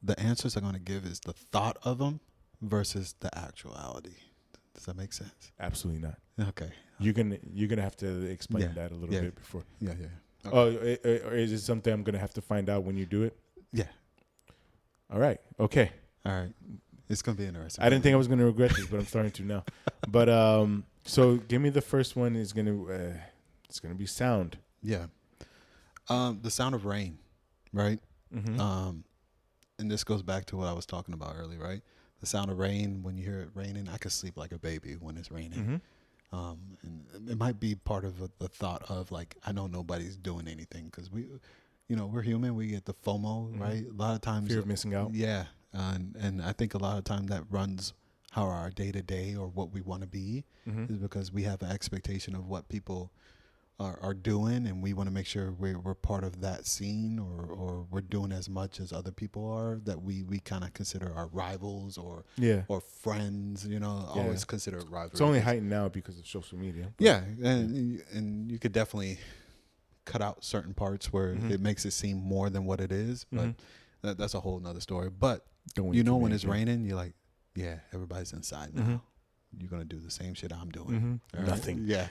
The answers I'm going to give is the thought of them versus the actuality. Does that make sense? Absolutely not. Okay. You're gonna have to explain that a little bit before. Yeah. Okay. Oh, or is it something I'm gonna have to find out when you do it? Yeah. All right. Okay. All right. It's gonna be interesting. I didn't think I was gonna regret this, but I'm starting to now. But so give me the first one. It's gonna be sound. Yeah. The sound of rain, right? And this goes back to what I was talking about earlier, right? The sound of rain, when you hear it raining, I could sleep like a baby when it's raining. And it might be part of the thought of like, I know nobody's doing anything because we're human. We get the FOMO, right? A lot of times. Fear of missing out. Yeah. And I think a lot of time that runs how our day to day or what we want to be is because we have an expectation of what people are doing, and we want to make sure we're part of that scene or we're doing as much as other people are that we kind of consider our rivals or friends, always consider it rivalry. It's only heightened now because of social media. Yeah, and you could definitely cut out certain parts where it makes it seem more than what it is, but that's a whole nother story. But when it's raining, you're like, yeah, everybody's inside now. You're going to do the same shit I'm doing. Right? Nothing. Yeah.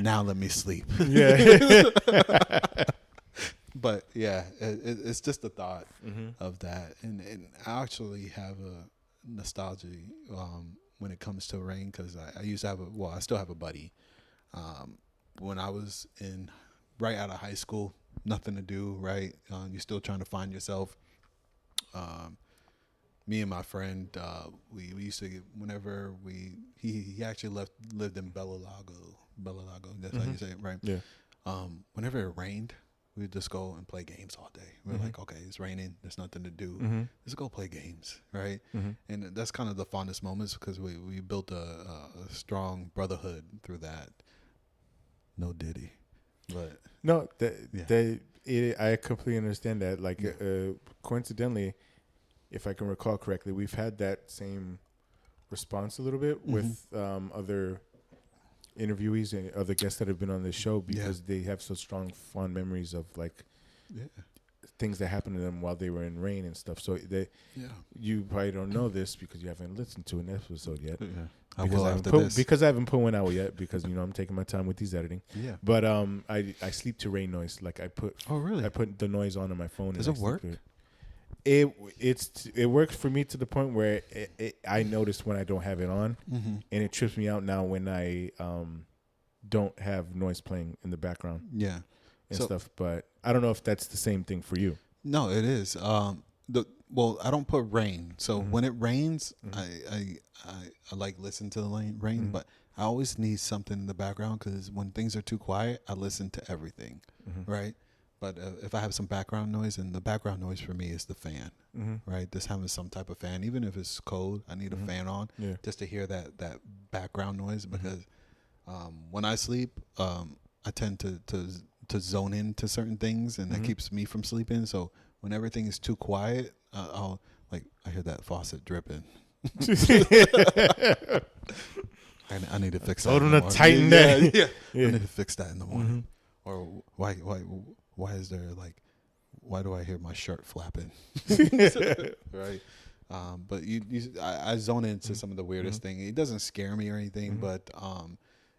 Now let me sleep. Yeah. But yeah, it's just the thought of that. And I actually have a nostalgia when it comes to rain because I used to have I still have a buddy. When I was right out of high school, nothing to do, right? You're still trying to find yourself. Me and my friend, we used to get, whenever he actually lived in Bellalago. That's how you say it, right? Yeah. Whenever it rained, we'd just go and play games all day. We're like, okay, it's raining. There's nothing to do. Let's go play games, right? And that's kind of the fondest moments because we built a strong brotherhood through that. No Diddy. But No, yeah. I completely understand that. Like, coincidentally, if I can recall correctly, we've had that same response a little bit with other interviewees and other guests that have been on this show Yeah. because they have so strong, fond memories of like Yeah. things that happened to them while they were in rain and stuff. So Yeah. you probably don't know this because you haven't listened to an episode yet. Yeah. I will after this. Because I haven't put one out yet because I'm taking my time with these editing. Yeah. But I sleep to rain noise. Like I put the noise on my phone. Does and it work? It works for me to the point where I notice when I don't have it on, and it trips me out now when I don't have noise playing in the background. Yeah. And stuff, but I don't know if that's the same thing for you. No, it is. Well, I don't put rain. So when it rains, I like listen to the rain, but I always need something in the background because when things are too quiet, I listen to everything, right? But if I have some background noise, and the background noise for me is the fan, right? Just having some type of fan, even if it's cold, I need a fan on just to hear that background noise because when I sleep, I tend to zone into certain things, and that keeps me from sleeping. So when everything is too quiet, I hear that faucet dripping. I need to fix that. Told him to tighten that. Yeah. I need to fix that in the morning. Or why is there why do I hear my shirt flapping? Right. But I zone into some of the weirdest thing. It doesn't scare me or anything, but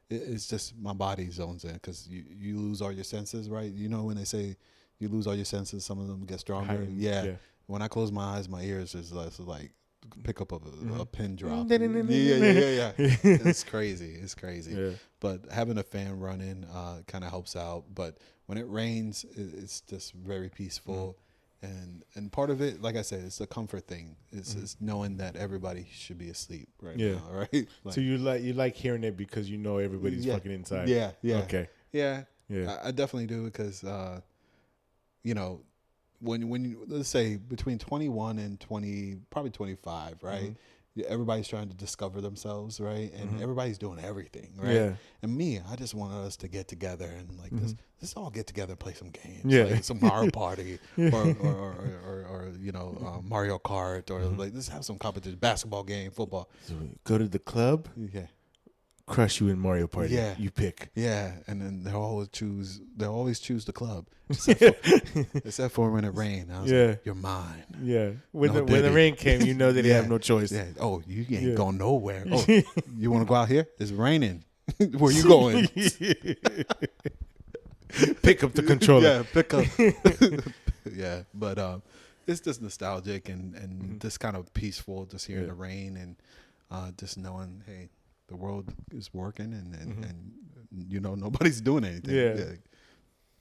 it's just my body zones in because you lose all your senses, right? You know when they say you lose all your senses, some of them get stronger. Yeah. When I close my eyes, my ears is like pick up a pin drop. Yeah. It's crazy. It's crazy. Yeah. But having a fan running kind of helps out. But when it rains, it's just very peaceful. And part of it, like I said, it's a comfort thing. It's knowing that everybody should be asleep right now, right? So you like hearing it because you know everybody's fucking inside. Yeah. Okay. Yeah. I definitely do because when you, let's say between 21 and 20, probably 25, right? Everybody's trying to discover themselves, right? And everybody's doing everything, right? Yeah. And me, I just want us to get together and let's all get together and play some games, like some Mario Party or Mario Kart, or let's have some competition, basketball game, football. So go to the club. Yeah. Crush you in Mario Party. Yeah. You pick. Yeah, and then they'll always choose the club. Except for when it rained. I was like, you're mine. Yeah. When the rain came, you know that you have no choice. Yeah. Oh, you ain't going nowhere. Oh, you want to go out here? It's raining. Where you going? Pick up the controller. Yeah, pick up. Yeah, but it's just nostalgic and just kind of peaceful, just hearing the rain and just knowing, hey, the world is working and nobody's doing anything. Yeah.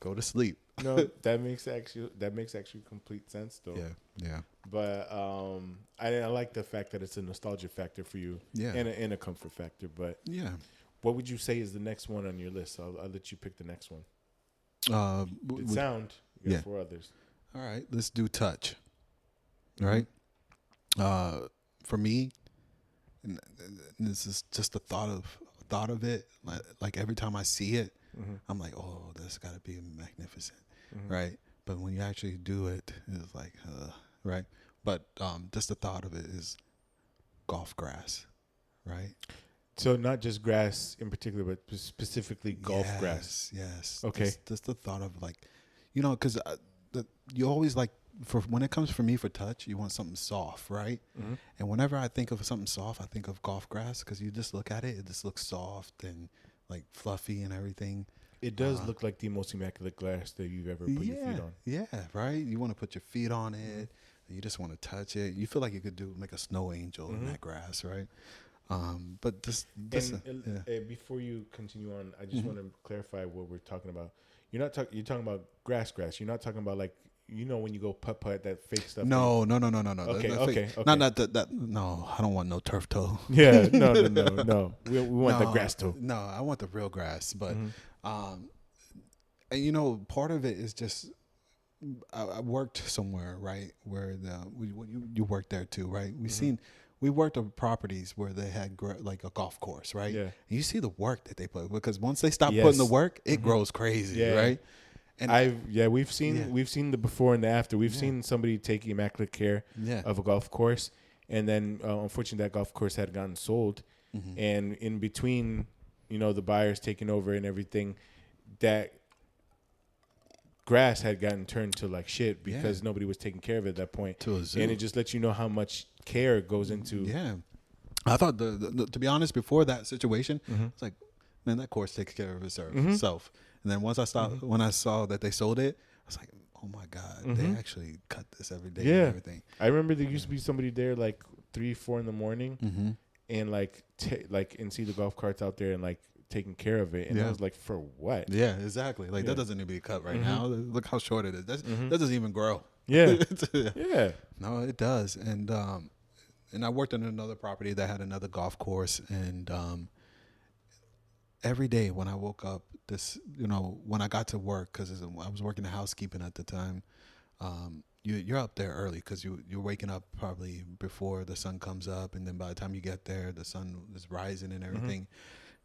Go to sleep. No, that makes actually complete sense though. Yeah. But I like the fact that it's a nostalgia factor for you. Yeah. And a comfort factor. But yeah. What would you say is the next one on your list? I'll let you pick the next one. Sound. You got 4 others. All right. Let's do touch. All right. For me, and this is just the thought of it. Like every time I see it, I'm like, oh, this got to be magnificent, right? But when you actually do it, it's like, right? But just the thought of it is golf grass, right? So not just grass in particular, but specifically golf grass. Yes. Okay. Just the thought of because you always when it comes for me for touch, you want something soft, right? And whenever I think of something soft, I think of golf grass because you just look at it, it just looks soft and like fluffy and everything. It does look like the most immaculate grass that you've ever put your feet on. Yeah, right? You want to put your feet on it. You just want to touch it. You feel like you could make a snow angel in that grass, right? But before you continue on, I just want to clarify what we're talking about. You're talking about grass. You're not talking about when you go putt that fake stuff. No. Okay. Not that. No, I don't want no turf toe. Yeah, no. We want the grass toe. No, I want the real grass. But and part of it is just I worked somewhere, right, where you worked there too, right? we worked on properties where they had like a golf course, right? Yeah. And you see the work that they put, because once they stop Yes. putting the work, it grows crazy, Yeah. right? And we've seen the before and the after. We've seen somebody take immaculate care of a golf course, and then unfortunately that golf course had gotten sold, and in between, the buyers taking over and everything, that grass had gotten turned to like shit because nobody was taking care of it at that point. To a zoo. And it just lets you know how much care goes into. Yeah, I thought to be honest, before that situation, it's like, man, that course takes care of itself. And then once I stopped, when I saw that they sold it, I was like, oh my God, they actually cut this every day and everything. I remember there used to be somebody there like 3-4 in the morning, and like and see the golf carts out there and like taking care of it. And I was like, for what? Yeah, exactly. Like that doesn't need to be cut right now. Look how short it is. That doesn't even grow. Yeah. Yeah. No, it does. And I worked on another property that had another golf course, and every day when I woke up, when I got to work, because I was working in housekeeping at the time, you're up there early because you're waking up probably before the sun comes up, and then by the time you get there, the sun is rising and everything.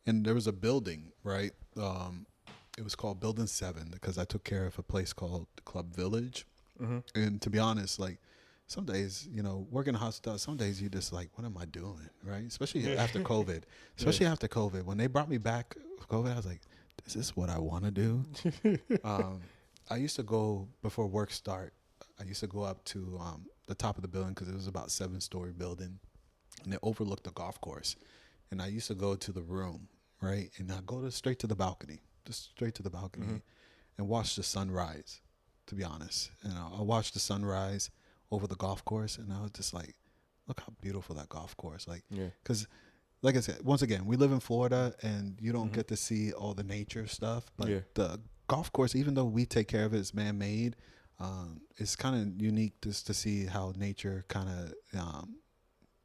And there was a building, right? It was called Building 7 because I took care of a place called Club Village. And to be honest, like some days, working in hospital, some days you just like, what am I doing, right? Especially after COVID. After COVID. When they brought me back COVID, I was like, is this what I want to do? I used to go, before work start, I used to go up to the top of the building because it was about 7-story building, and it overlooked the golf course. And I used to go to the room, right? And I go straight to the balcony, and watch the sunrise, to be honest. And I watched the sunrise over the golf course, and I was just like, look how beautiful that golf course. Like, because like I said, once again, we live in Florida, and you don't get to see all the nature stuff. But the golf course, even though we take care of it, it's man-made, it's kind of unique just to see how nature kind of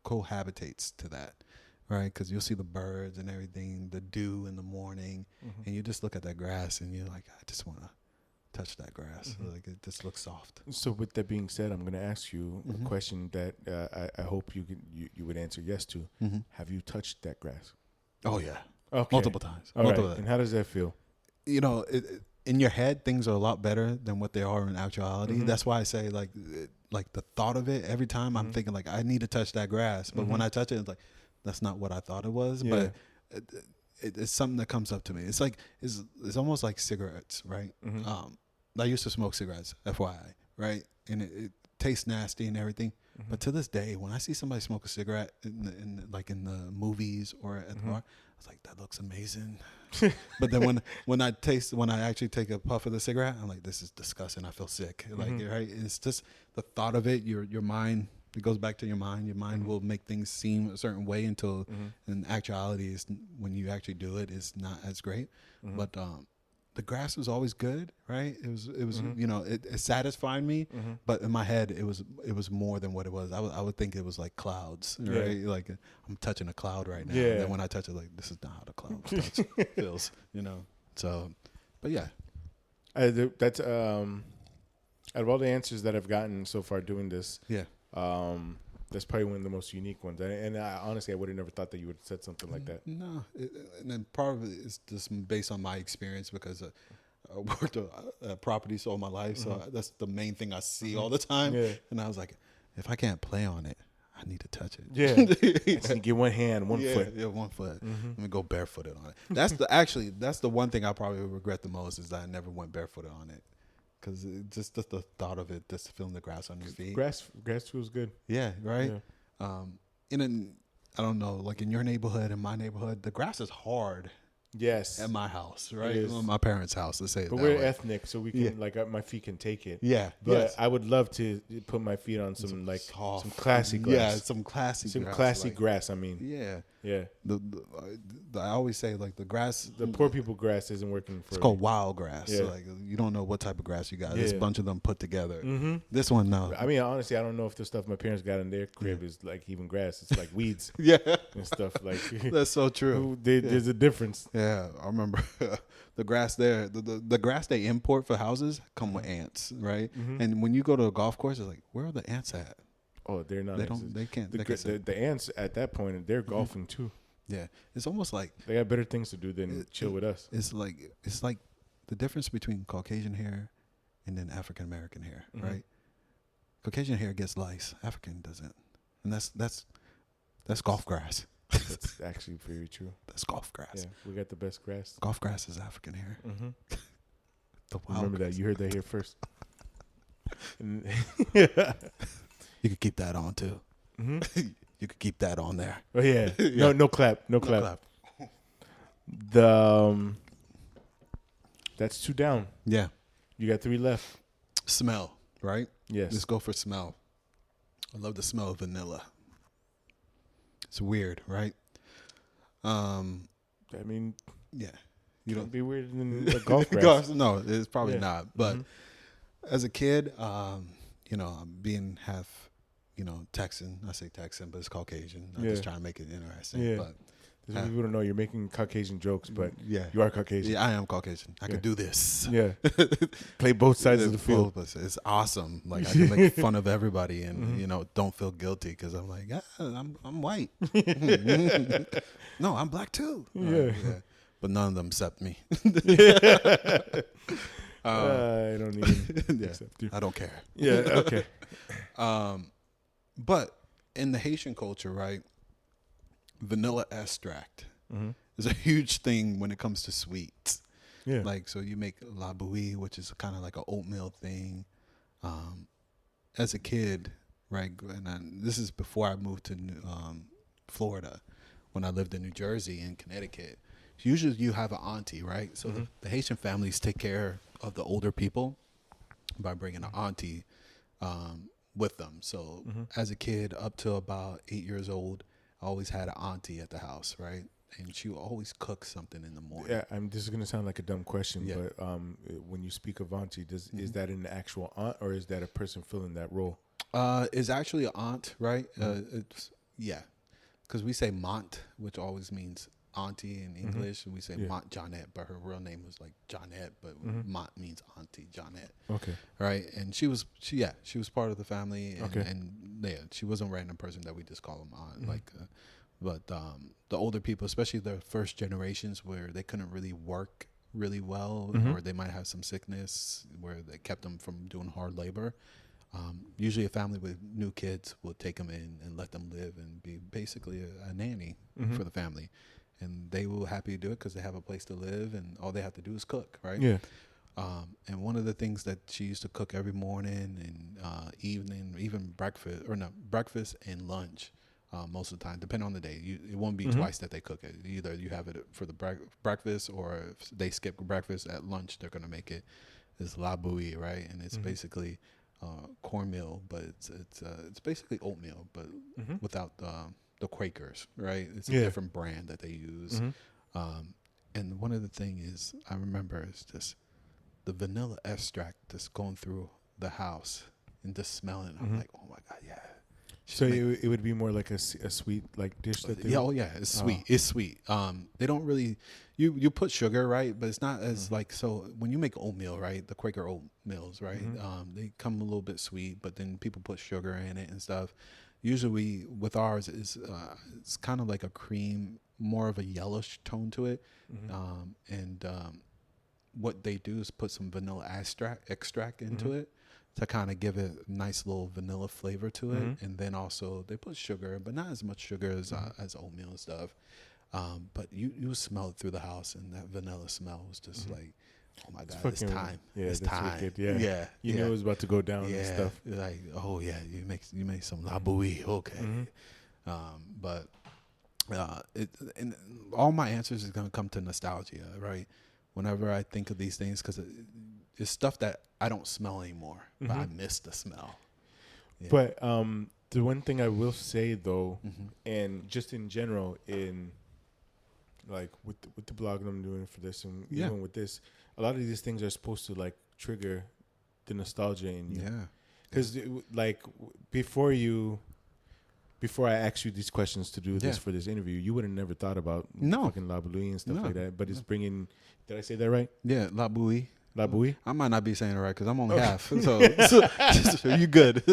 cohabitates to that. Right, because you'll see the birds and everything, the dew in the morning, and you just look at that grass and you're like, I just want to touch that grass. Like it just looks soft. So with that being said, I'm going to ask you a question that I hope you would answer yes to. Have you touched that grass? Oh yeah, okay. Multiple times. All right. And how does that feel? In your head, things are a lot better than what they are in actuality. That's why I say like the thought of it. Every time I'm thinking like I need to touch that grass, but when I touch it, it's like, that's not what I thought it was, but it's something that comes up to me. It's like it's almost like cigarettes, right? I used to smoke cigarettes, FYI, right? And it tastes nasty and everything. But to this day, when I see somebody smoke a cigarette in the movies or at the bar, I was like, that looks amazing. But then when I actually take a puff of the cigarette, I'm like, this is disgusting. I feel sick. Like, right? It's just the thought of it. Your mind. It goes back to your mind. Your mind will make things seem a certain way until, in actuality, is when you actually do it, it's not as great. But the grass was always good, right? It was it satisfied me. But in my head, it was more than what it was. I would think it was like clouds, right? Like I'm touching a cloud right now. And then when I touch it, like this is not how the clouds feels, So, but yeah, that's out of all the answers that I've gotten so far doing this. Yeah. That's probably one of the most unique ones, and honestly, I would have never thought that you would have said something like that. No, and then probably it's just based on my experience because I worked at properties all my life, so that's the main thing I see all the time. Yeah. And I was like, if I can't play on it, I need to touch it. Yeah, I just need to get one hand, one foot. Yeah, 1 foot. Let me go barefooted on it. That's the one thing I probably regret the most is that I never went barefooted on it. Because just the thought of it, just feeling the grass on your feet. Grass feels good. Yeah, right? Yeah. I don't know, like in your neighborhood, in my neighborhood, the grass is hard. Yes. At my house, right? My parents' house, let's say it but that we're way. ethnic, so we can, my feet can take it. Yeah. But I would love to put my feet on some classy grass. Yeah, some classy grass, I mean. Yeah. Yeah. I always say, like, the grass. The poor people grass isn't working for It's called wild grass. Yeah. So, like, you don't know what type of grass you got. There's a bunch of them put together. This one, no. I mean, honestly, I don't know if the stuff my parents got in their crib is, like, even grass. It's, like, weeds. And stuff. Like that's so true. There's a difference. Yeah. I remember the grass there. The grass they import for houses come with ants, right? And when you go to a golf course, it's like, where are the ants at? Oh, they're not. They don't. They can't. The ants at that point, they're golfing too. Yeah, it's almost like they got better things to do than chill with us. It's like the difference between Caucasian hair and then African American hair, right? Caucasian hair gets lice, African doesn't, and that's golf grass. That's actually very true. That's golf grass. Yeah, we got the best grass. Golf grass is African hair. Remember that. You heard that here first. You could keep that on too. You could keep that on there. Oh yeah. No clap. No clap. That's 2 down. Yeah. You got 3 left. Smell, right? Yes. Let's go for smell. I love the smell of vanilla. It's weird, right? I mean, yeah. You don't be weird than the golf grass. No, it's probably not. But as a kid, being half, Texan. I say Texan, but it's Caucasian. I'm just trying to make it interesting. Yeah. But people don't know you're making Caucasian jokes, but you are Caucasian. Yeah, I am Caucasian. I could do this. Yeah. Play both sides of the field. It's awesome. Like I can make fun of everybody and don't feel guilty because I'm like, I'm white. No, I'm black too. Yeah. But none of them accept me. I don't even accept you. I don't care. Yeah, okay. But in the Haitian culture, right, vanilla extract is a huge thing when it comes to sweets. Yeah. Like, so you make la bouillie, which is kind of like an oatmeal thing. As a kid, right, and this is before I moved to Florida, when I lived in New Jersey and Connecticut. Usually you have an auntie, right? So the Haitian families take care of the older people by bringing an auntie with them. So as a kid, up to about 8 years old, I always had an auntie at the house, right? And she would always cook something in the morning. Yeah, this is going to sound like a dumb question, but when you speak of auntie, is that an actual aunt or is that a person filling that role? It's actually an aunt, right? Because we say mont, which always means auntie in English, and we say Mont Johnette, but her real name was like Johnette, but Mont means auntie Johnette. Okay, right. And she was part of the family, and she wasn't a random person that we just call them aunt. But the older people, especially the first generations, where they couldn't really work really well, or they might have some sickness where they kept them from doing hard labor. Usually a family with new kids will take them in and let them live and be basically a nanny for the family. And they will happy to do it because they have a place to live and all they have to do is cook, right? Yeah. And one of the things that she used to cook every morning and evening, even breakfast and lunch, most of the time, depending on the day. It won't be twice that they cook it. Either you have it for the breakfast, or if they skip breakfast at lunch, they're going to make it. It's la bouillie, right? And it's basically cornmeal, but it's basically oatmeal, but without the Quakers, right? It's a different brand that they use. And one of the thing is, I remember, is just the vanilla extract just going through the house and just smelling. I'm like, oh my God, yeah. So it would be more like a sweet like dish that they it's sweet. It's sweet. They don't really you put sugar, right? But it's not as like, so when you make oatmeal, right? The Quaker oatmeals, right? They come a little bit sweet, but then people put sugar in it and stuff. Usually with ours is it's kind of like a cream, more of a yellowish tone to it. What they do is put some vanilla extract into it to kind of give it a nice little vanilla flavor to it. And then also they put sugar, but not as much sugar as oatmeal and stuff. But you smell it through the house, and that vanilla smell was just like, oh my God, it's time. Yeah, it's time. Wicked. Yeah. You know it was about to go down and stuff. Like, oh yeah, you make some la bouillie. Okay. But and all my answers is going to come to nostalgia, right? Whenever I think of these things, because it's stuff that I don't smell anymore, but I miss the smell. Yeah. But the one thing I will say though, and just in general, in like with the blog that I'm doing for this, and even with this, a lot of these things are supposed to like trigger the nostalgia in you. Yeah. Because like before I asked you these questions to do this for this interview, you would have never thought about fucking La Bouillie and stuff like that. But it's bringing. Did I say that right? Yeah, La Bouillie. La Bouille. I might not be saying it right because I'm only half. So you good.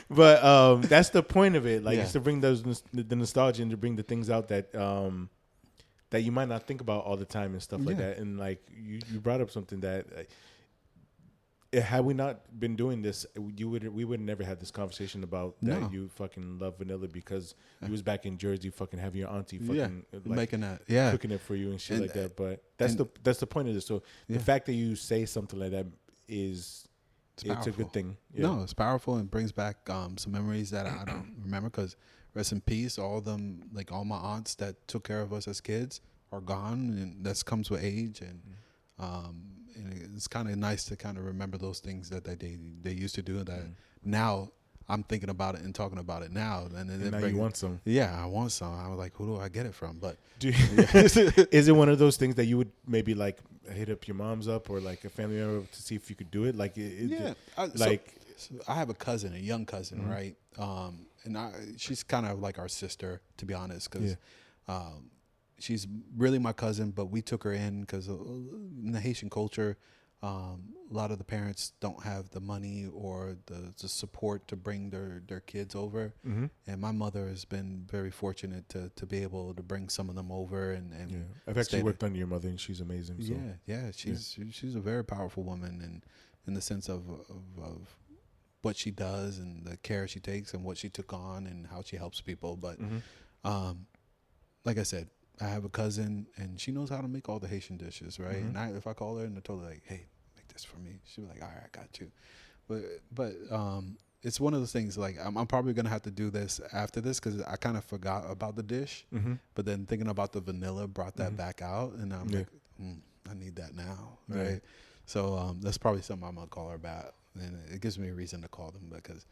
But that's the point of it. Like, Yeah. it's to bring the nostalgia and to bring the things out that that you might not think about all the time and stuff like Yeah. that. And like you brought up something that had we not been doing this, we would never had this conversation about that No. you fucking love vanilla because you was back in Jersey fucking having your auntie fucking Yeah. like Making that. Yeah. cooking it for you and shit And- like that. But that's the point of this. So Yeah. the fact that you say something like that is it's a powerful. good thing. Yeah. No, it's powerful and brings back some memories that I don't remember because rest in peace, all of them, like all my aunts that took care of us as kids are gone, and that comes with age, and it's kind of nice to kind of remember those things that they used to do that now I'm thinking about it and talking about it now. And now you want some. Yeah, I want some. I was like, who do I get it from? But is it one of those things that you would maybe like hit up your mom's up or like a family member to see if you could do it? Like, so I have a cousin, a young cousin, right? And she's kind of like our sister, to be honest, because she's really my cousin. But we took her in because in the Haitian culture, a lot of the parents don't have the money or the support to bring their kids over. And my mother has been very fortunate to be able to bring some of them over. And I've actually worked under your mother, and she's amazing. So. She's a very powerful woman, and in the sense of what she does and the care she takes and what she took on and how she helps people. But like I said, I have a cousin, and she knows how to make all the Haitian dishes, right? And if I call her and I told her like, "Hey, make this for me," she'll be like, "All right, I got you." But it's one of those things. Like I'm probably gonna have to do this after this because I kind of forgot about the dish. But then thinking about the vanilla brought that back out, and I'm like, I need that now, right? Yeah. So that's probably something I'm gonna call her about, and it gives me a reason to call them because.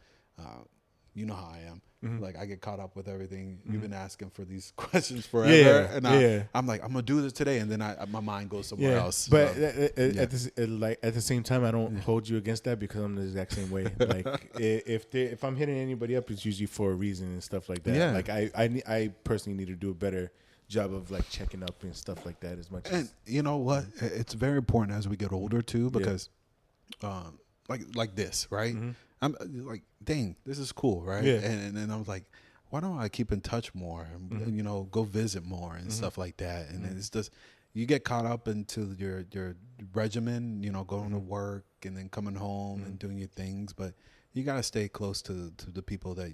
You know how I am. Like I get caught up with everything. You've been asking for these questions forever, and I'm like, I'm gonna do this today, and then my mind goes somewhere else. But at the same time, I don't hold you against that because I'm the exact same way. Like if I'm hitting anybody up, it's usually for a reason and stuff like that. Yeah. Like I personally need to do a better job of like checking up and stuff like that as much. And you know what? It's very important as we get older too, because like this, right? I'm like, dang, this is cool, right? Yeah. And then I was like, why don't I keep in touch more and, go visit more and stuff like that? And it's just, you get caught up into your regimen, going to work and then coming home and doing your things. But you got to stay close to the people that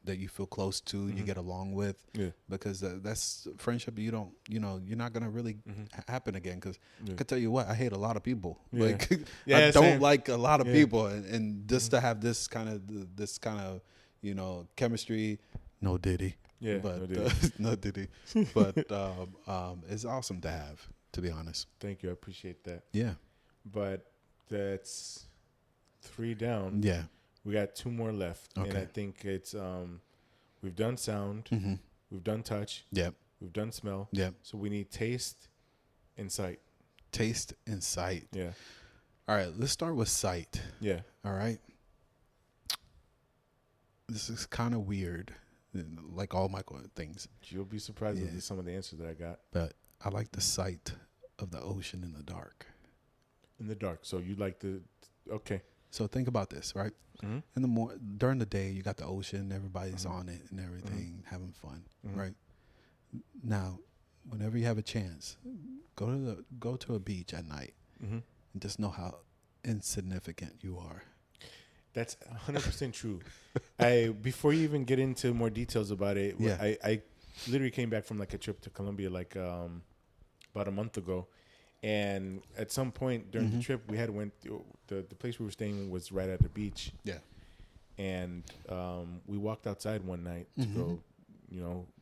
that you feel close to, you get along with, because that's friendship. You don't, you're not going to really happen again. Cause I could tell you what, I hate a lot of people. Like I don't like a lot of people. And just to have this kind of, chemistry, no Diddy. Yeah. But no Diddy. But it's awesome to have, to be honest. Thank you. I appreciate that. Yeah. But that's 3 down. Yeah. We got 2 more left. Okay. And I think it's we've done sound, we've done touch, Yep. we've done smell. Yep. So we need taste and sight. Taste and sight. Yeah. All right, let's start with sight. Yeah. All right. This is kind of weird, like all my things. You'll be surprised with some of the answers that I got. But I like the sight of the ocean in the dark. In the dark. So you like okay. So think about this, right? In the during the day, you got the ocean, everybody's on it and everything, having fun, right? Now, whenever you have a chance, go to a beach at night and just know how insignificant you are. That's 100% true. Before you even get into more details about it, I literally came back from like a trip to Colombia like about a month ago. And at some point during the trip, we had the place we were staying was right at the beach. Yeah. And we walked outside one night to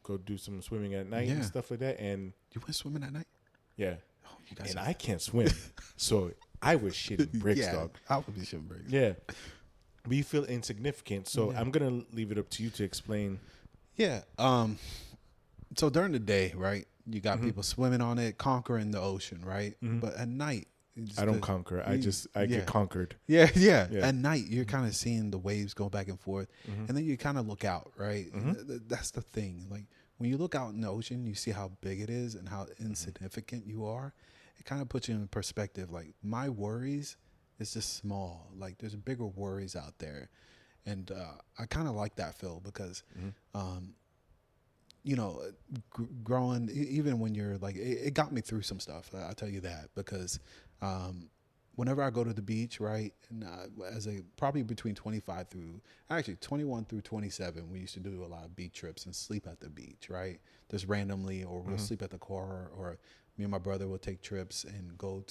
go do some swimming at night and stuff like that. And you went swimming at night? Yeah. Oh, you guys. And I can't swim, so I was shitting bricks, dog. I would be shitting bricks. Yeah. But you feel insignificant, so I'm gonna leave it up to you to explain. Yeah. So during the day, right? You got people swimming on it, conquering the ocean, right? But at night, I don't conquer. I get conquered. Yeah. At night, you're kind of seeing the waves go back and forth, and then you kind of look out, right? That's the thing. Like when you look out in the ocean, you see how big it is and how insignificant you are, it kind of puts you in perspective. Like my worries is just small. Like there's bigger worries out there, and I kind of like that, Phil, because you know, growing, even when you're like, it got me through some stuff. I'll tell you that, because whenever I go to the beach, right, and probably between 21 through 27, we used to do a lot of beach trips and sleep at the beach, right? Just randomly, or we'll sleep at the car, or me and my brother will take trips and go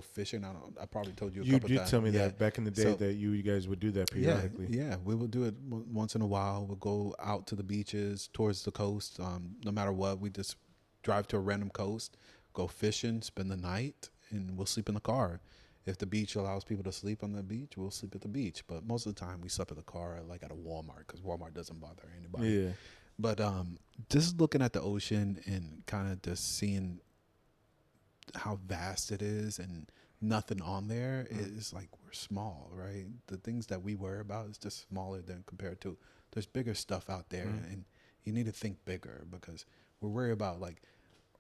fishing. I probably told you a You couple did times. tell me that back in the day that you guys would do that periodically. Yeah, we will do it once in a while. We'll go out to the beaches, towards the coast. No matter what, we just drive to a random coast, go fishing, spend the night, and we'll sleep in the car. If the beach allows people to sleep on the beach, we'll sleep at the beach. But most of the time, we slept at the car, like at a Walmart, because Walmart doesn't bother anybody. Yeah. But just looking at the ocean and kind of just seeing how vast it is and nothing on there, is like we're small, right? The things that we worry about is just smaller than compared to there's bigger stuff out there, and you need to think bigger, because we're worried about, like,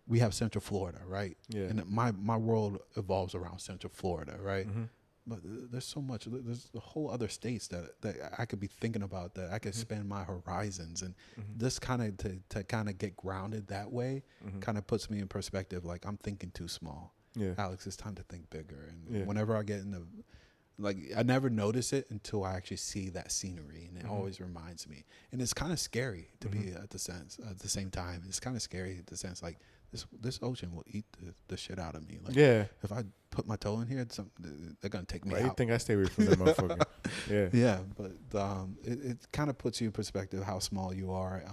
we have Central Florida, right? Yeah. And my world evolves around Central Florida, right? But there's so much. There's the whole other states that I could be thinking about, that I could expand my horizons, and this kind of to kind of get grounded that way, kind of puts me in perspective. Like, I'm thinking too small. Yeah. Alex, it's time to think bigger. And whenever I get into, like, I never notice it until I actually see that scenery, and it always reminds me. And it's kind of scary to be at the same time. It's kind of scary at the sense, like, this ocean will eat the shit out of me. Like, if I put my toe in here, they're gonna take me out. You think I stay away from that motherfucker? Yeah. Yeah, but it kind of puts you in perspective how small you are,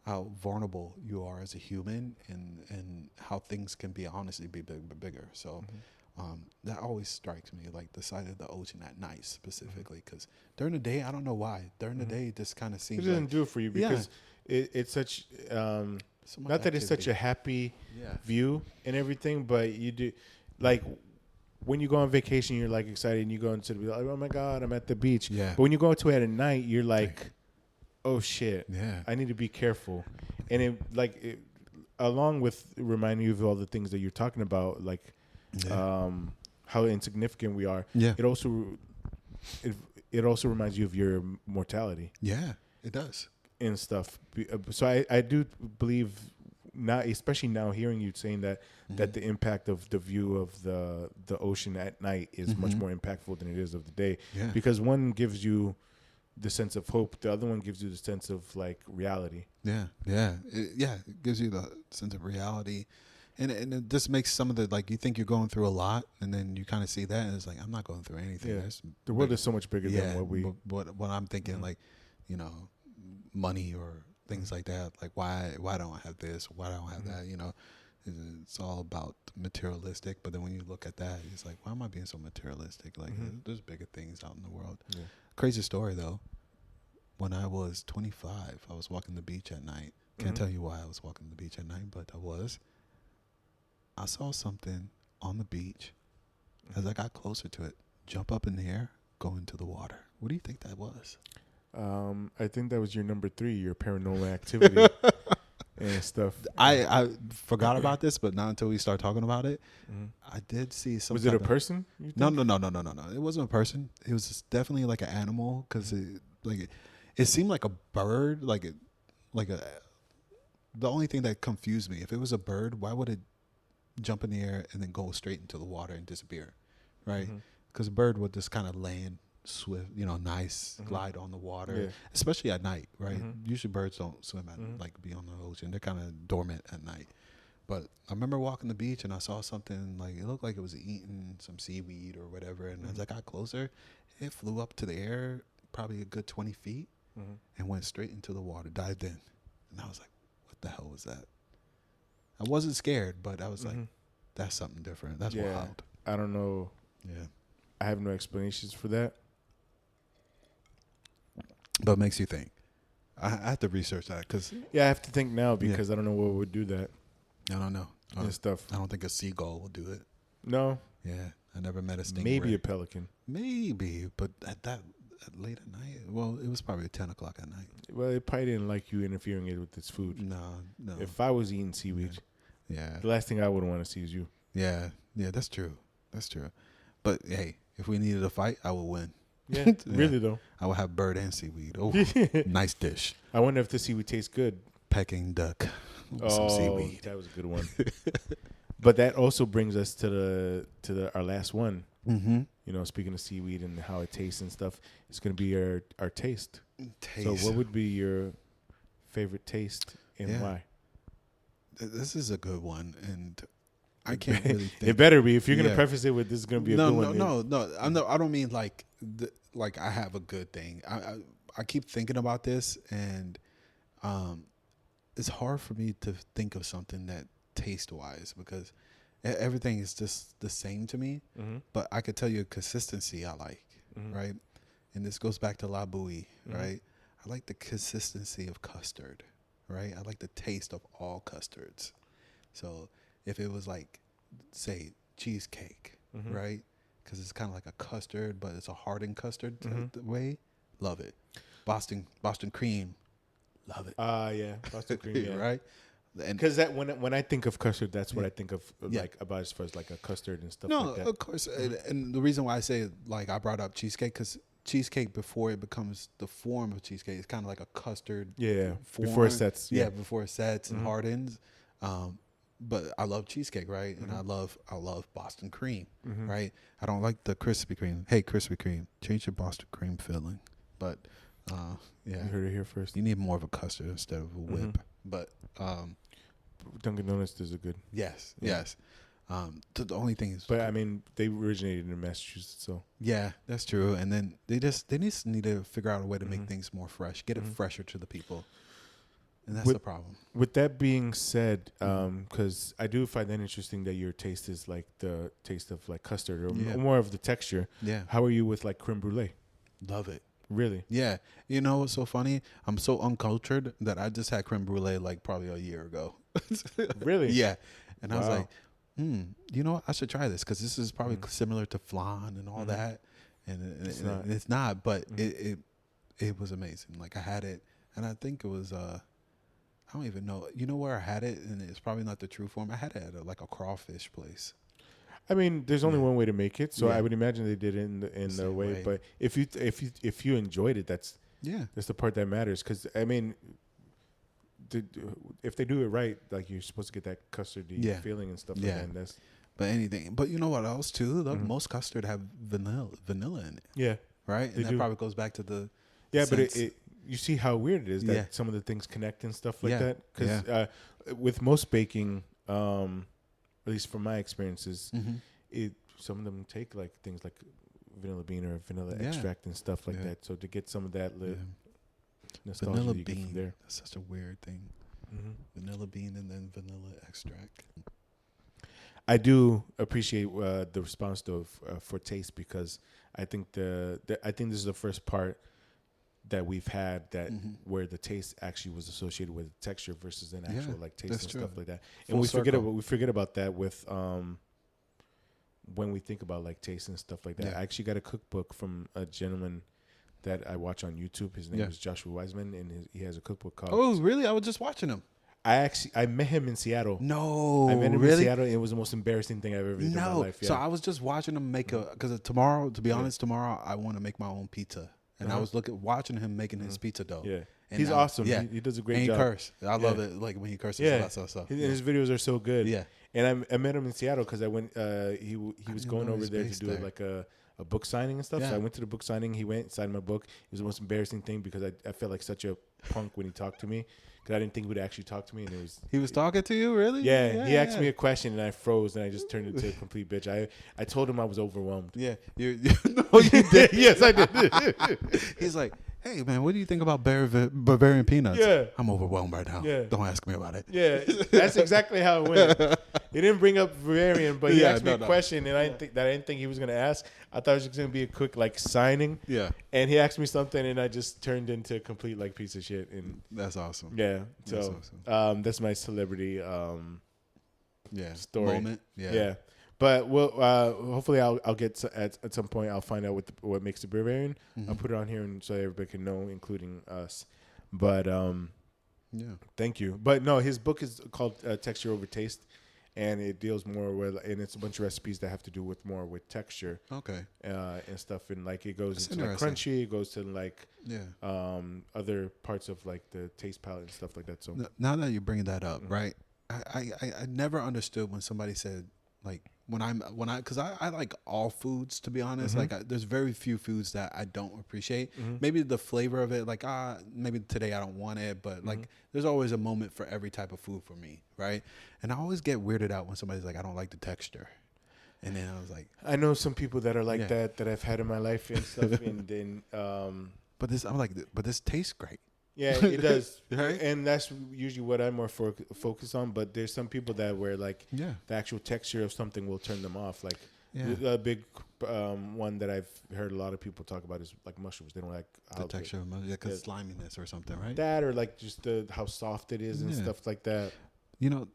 how vulnerable you are as a human, and how things can be honestly be bigger. So that always strikes me, like the sight of the ocean at night specifically, because during the day, I don't know why. During the day, it just kind of seems it doesn't like, do it for you, because it's such so much not that it's such a happy view and everything, but you do, like, when you go on vacation, you're like excited, and you go into the, like, oh my God, I'm at the beach. Yeah. But when you go to it at night, you're like, oh shit, Yeah. I need to be careful. And it along with reminding you of all the things that you're talking about, like how insignificant we are. Yeah. It also reminds you of your mortality. Yeah, it does. And stuff. So I do believe now, especially now, hearing you saying that the impact of the view of the ocean at night is much more impactful than it is of the day. Yeah. Because one gives you the sense of hope, the other one gives you the sense of, like, reality. Yeah, it gives you the sense of reality, and it just makes some of the, like, you think you're going through a lot, and then you kind of see that, and it's like, I'm not going through anything. Yeah. The world is so much bigger than what we. What I'm thinking, like, you know, money or things like that. Like, why don't I have this? Why don't I have that? You know, it's all about materialistic. But then when you look at that, it's like, why am I being so materialistic? Like, there's bigger things out in the world. Yeah. Crazy story though. When I was 25, I was walking the beach at night. Can't tell you why I was walking the beach at night, but I saw something on the beach. As I got closer to it, jump up in the air, go into the water. What do you think that was? I think that was your number 3, your paranormal activity and stuff. I forgot about this, but not until we start talking about it. I did see some. Was it a person? No. It wasn't a person. It was just definitely like an animal, because it seemed like a bird. The only thing that confused me, if it was a bird, why would it jump in the air and then go straight into the water and disappear, right? Because a bird would just kind of land swift, nice, glide on the water, especially at night, right? Usually birds don't swim at be on the ocean. They're kind of dormant at night. But I remember walking the beach and I saw something, like, it looked like it was eating some seaweed or whatever. And as I got closer, it flew up to the air, probably a good 20 feet, and went straight into the water, dived in. And I was like, what the hell was that? I wasn't scared, but I was like, that's something different. That's wild. I don't know. Yeah. I have no explanations for that. But it makes you think. I have to research that, because I have to think now, because I don't know what would do that. I don't know. And stuff. I don't think a seagull will do it. No. Yeah, I never met a stingray. Maybe a pelican. Maybe, but at late at night. Well, it was probably 10 o'clock at night. Well, it probably didn't like you interfering with its food. No. If I was eating seaweed, yeah, the last thing I would want to see is you. Yeah, yeah, that's true. That's true. But hey, if we needed a fight, I would win. Yeah, Yeah. really though. I would have bird and seaweed. Oh, nice dish. I wonder if the seaweed tastes good. Peking duck with some Oh, seaweed. that was a good one. But that also brings us to our last one. Mm-hmm. You know, speaking of seaweed and how it tastes and stuff, it's going to be our taste. Taste. So, what would be your favorite taste and why? This is a good one, and I can't really think. It better be. If you're going to preface it with this is going to be a good one. No. I don't mean like I have a good thing. I keep thinking about this, and it's hard for me to think of something that taste wise because everything is just the same to me. Mm-hmm. But I could tell you consistency I like, right? And this goes back to La Bouille, right? I like the consistency of custard, right? I like the taste of all custards. So if it was like, say, cheesecake, right? Because it's kind of like a custard, but it's a hardened custard way. Love it. Boston cream. Love it. Yeah, Boston cream, yeah. Right? Because that when I think of custard, that's what I think of like about as far as like a custard and stuff like that. No, of course. And the reason why I say like I brought up cheesecake because cheesecake before it becomes the form of cheesecake, it's kind of like a custard. Yeah, form. before it sets. Yeah, before it sets and hardens. But I love cheesecake, right? And I love Boston cream, right? I don't like the Krispy Kreme. Hey, Krispy Kreme, change your Boston cream filling. But yeah, you heard it here first. You need more of a custard instead of a whip. But Dunkin' Donuts does a good. Yes. The only thing is, but I mean, they originated in Massachusetts, so yeah, that's true. And then they just need to figure out a way to make things more fresh, get it fresher to the people, and that's the problem. With that being said, because I do find that interesting that your taste is like the taste of like custard or more of the texture. Yeah. How are you with like creme brulee? Love it. Really? Yeah. You know what's so funny? I'm so uncultured that I just had creme brulee like probably a year ago. Really? Yeah. And I was like, you know what? I should try this because this is probably similar to flan and all that. And it's not, but it was amazing. Like I had it, and I think it was I don't even know. You know where I had it, and it's probably not the true form. I had it at like a crawfish place. I mean, there's only one way to make it, so I would imagine they did it in the way. But if you enjoyed it, that's the part that matters. Because I mean, if they do it right, like you're supposed to get that custardy feeling and stuff like that. And that's but anything. But you know what else too? Most custard have vanilla in it. Yeah, right. And that probably goes back to the but it you see how weird it is that some of the things connect and stuff like that. Because with most baking, at least from my experiences, some of them take like things like vanilla bean or vanilla extract and stuff like that. So to get some of that nostalgia vanilla you get bean, from there. that's such a weird thing. Vanilla bean and then vanilla extract. I do appreciate the response though for taste because I think I think this is the first part that we've had that where the taste actually was associated with texture versus an actual like taste and stuff like that. And we forget about that with when we think about like taste and stuff like that. I actually got a cookbook from a gentleman that I watch on YouTube. His name is Joshua Wiseman, and he has a cookbook called. Oh, really? I was just watching him. I met him in Seattle. No, I met him in Seattle. And it was the most embarrassing thing I've ever done in my life. Yeah. So I was just watching him make because tomorrow, to be honest, tomorrow I want to make my own pizza. And I was watching him making his pizza dough. Yeah, and he's awesome. Yeah, he does a great job. And he curse. I love it, like when he curses. Yeah, that sort of stuff. His videos are so good. Yeah, and I met him in Seattle because I went. He was going over there to do like a book signing and stuff. Yeah. So I went to the book signing. He went, signed my book. It was the most embarrassing thing because I felt like such a punk when he talked to me because I didn't think he would actually talk to me. And he was talking to you, really? Yeah. He asked me a question and I froze and I just turned into a complete bitch. I told him I was overwhelmed. Yeah, you did. Yes, I did. He's like, hey, man, what do you think about Bavarian peanuts? Yeah. I'm overwhelmed right now. Yeah. Don't ask me about it. Yeah, that's exactly how it went. He didn't bring up Bavarian, but he asked me a question, and I didn't think he was going to ask. I thought it was just going to be a quick, like, signing. Yeah. And he asked me something, and I just turned into a complete, like, piece of shit. And that's awesome. Yeah. So that's my celebrity story. Moment. Yeah. But hopefully I'll get at some point I'll find out what makes the Bavarian. I'll put it on here and so everybody can know, including us. But thank you. But no, his book is called Texture Over Taste, and it deals more with, and it's a bunch of recipes that have to do with more with texture. Okay. And stuff, and like it goes That's into like interesting. crunchy, it goes to like Yeah. other parts of like the taste palette and stuff like that. So Now that you're bringing that up, right? I never understood when somebody said like because I like all foods, to be honest. Like there's very few foods that I don't appreciate. Maybe the flavor of it, like maybe today I don't want it, but like there's always a moment for every type of food for me, right? And I always get weirded out when somebody's like, I don't like the texture. And then I was like, I know some people that are like that I've had in my life and stuff, and then but this tastes great. yeah, it does, Right? and that's usually what I'm more focused on. But there's some people that where like Yeah. the actual texture of something will turn them off. Like Yeah. a big one that I've heard a lot of people talk about is like mushrooms. They don't like The texture of mushrooms, because sliminess or something, right? that, or like just how soft it is and stuff like that. You know,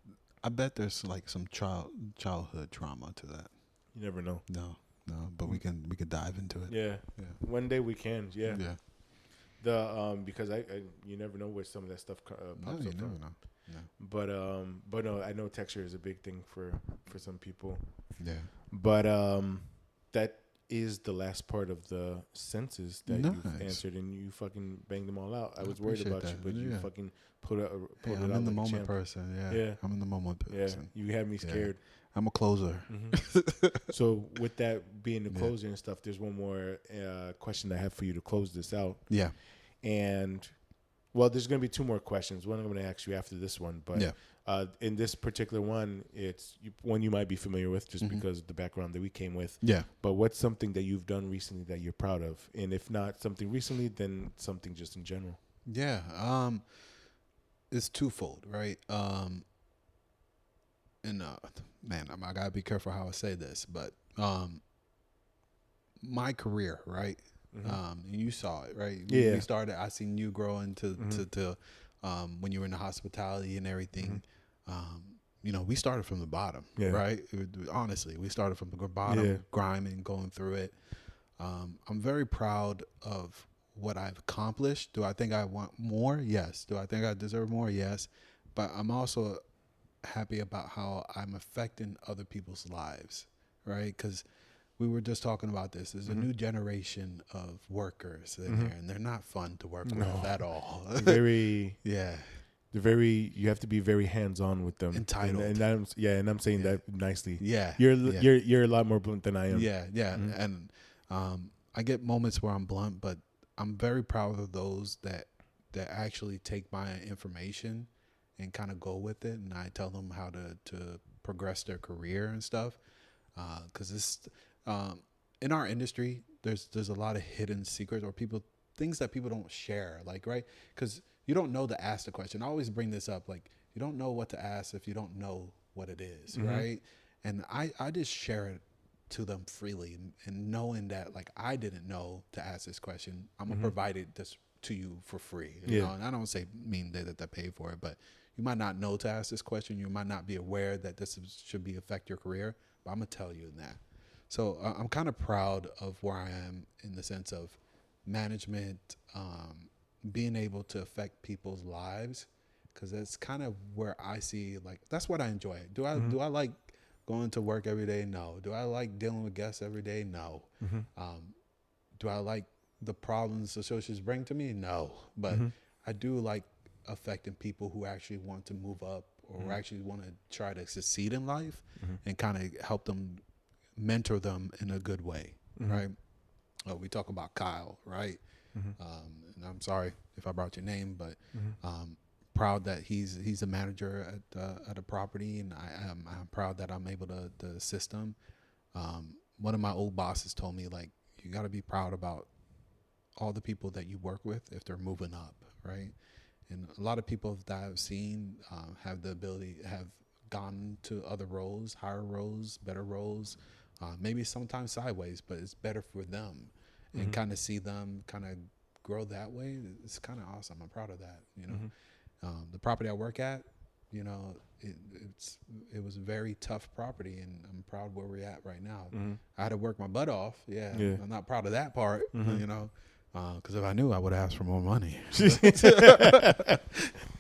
I bet there's like some childhood trauma to that. You never know. No, but we could dive into it. Yeah. One day we can. Yeah. The because I you never know where some of that stuff pops up you from. never know. Yeah. But no, I know texture is a big thing for some people. Yeah. But that is the last part of the senses that you've answered, and you fucking banged them all out. I was worried about you, but you fucking pulled it out. I'm in the moment person. Yeah. I'm in the moment person. You had me scared. I'm a closer. So with that being the closer and stuff, there's one more question I have for you to close this out. Yeah. And well, there's going to be two more questions. One I'm going to ask you after this one, but in this particular one, it's one you might be familiar with just because of the background that we came with. Yeah. But what's something that you've done recently that you're proud of? And if not something recently, then something just in general. Yeah. It's twofold, right? And man, I gotta be careful how I say this, but my career, right? And you saw it, right? We started. I seen you grow into to when you were in the hospitality and everything. You know, we started from the bottom, right? Honestly, we started from the bottom, grinding, going through it. I'm very proud of what I've accomplished. Do I think I want more? Yes. Do I think I deserve more? Yes. But I'm also happy about how I'm affecting other people's lives, right? Because we were just talking about this. There's a new generation of workers in there, and they're not fun to work with at all. You have to be very hands-on with them. Entitled. And I'm saying that nicely. Yeah. You're a lot more blunt than I am. Yeah. And I get moments where I'm blunt, but I'm very proud of those that actually take my information and kind of go with it, and I tell them how to progress their career and stuff. Because this in our industry, there's a lot of hidden secrets or things that people don't share, like, right? Because you don't know to ask the question. I always bring this up, like, you don't know what to ask if you don't know what it is, right? And I just share it to them freely, and knowing that, like, I didn't know to ask this question, I'm gonna provide this to you for free. You know? And I don't mean that they pay for it, but you might not know to ask this question. You might not be aware that this should affect your career, but I'm gonna tell you that. So I'm kind of proud of where I am in the sense of management, being able to affect people's lives, because that's kind of where I see, like, that's what I enjoy. Do I like going to work every day? No. Do I like dealing with guests every day? No. Do I like the problems associates bring to me? No. But I do like affecting people who actually want to move up or actually want to try to succeed in life, and kind of help them, mentor them in a good way, right? We talk about Kyle, right? And I'm sorry if I brought your name, but proud that he's a manager at a property, and I'm proud that I'm able to assist him. One of my old bosses told me, like, you got to be proud about all the people that you work with if they're moving up, right? And a lot of people that I've seen have the ability, have gone to other roles, higher roles, better roles, maybe sometimes sideways, but it's better for them. And kind of see them kind of grow that way. It's kind of awesome. I'm proud of that, you know. The property I work at, you know, it was a very tough property, and I'm proud where we're at right now. I had to work my butt off. Yeah. I'm not proud of that part, you know. Because if I knew, I would have asked for more money.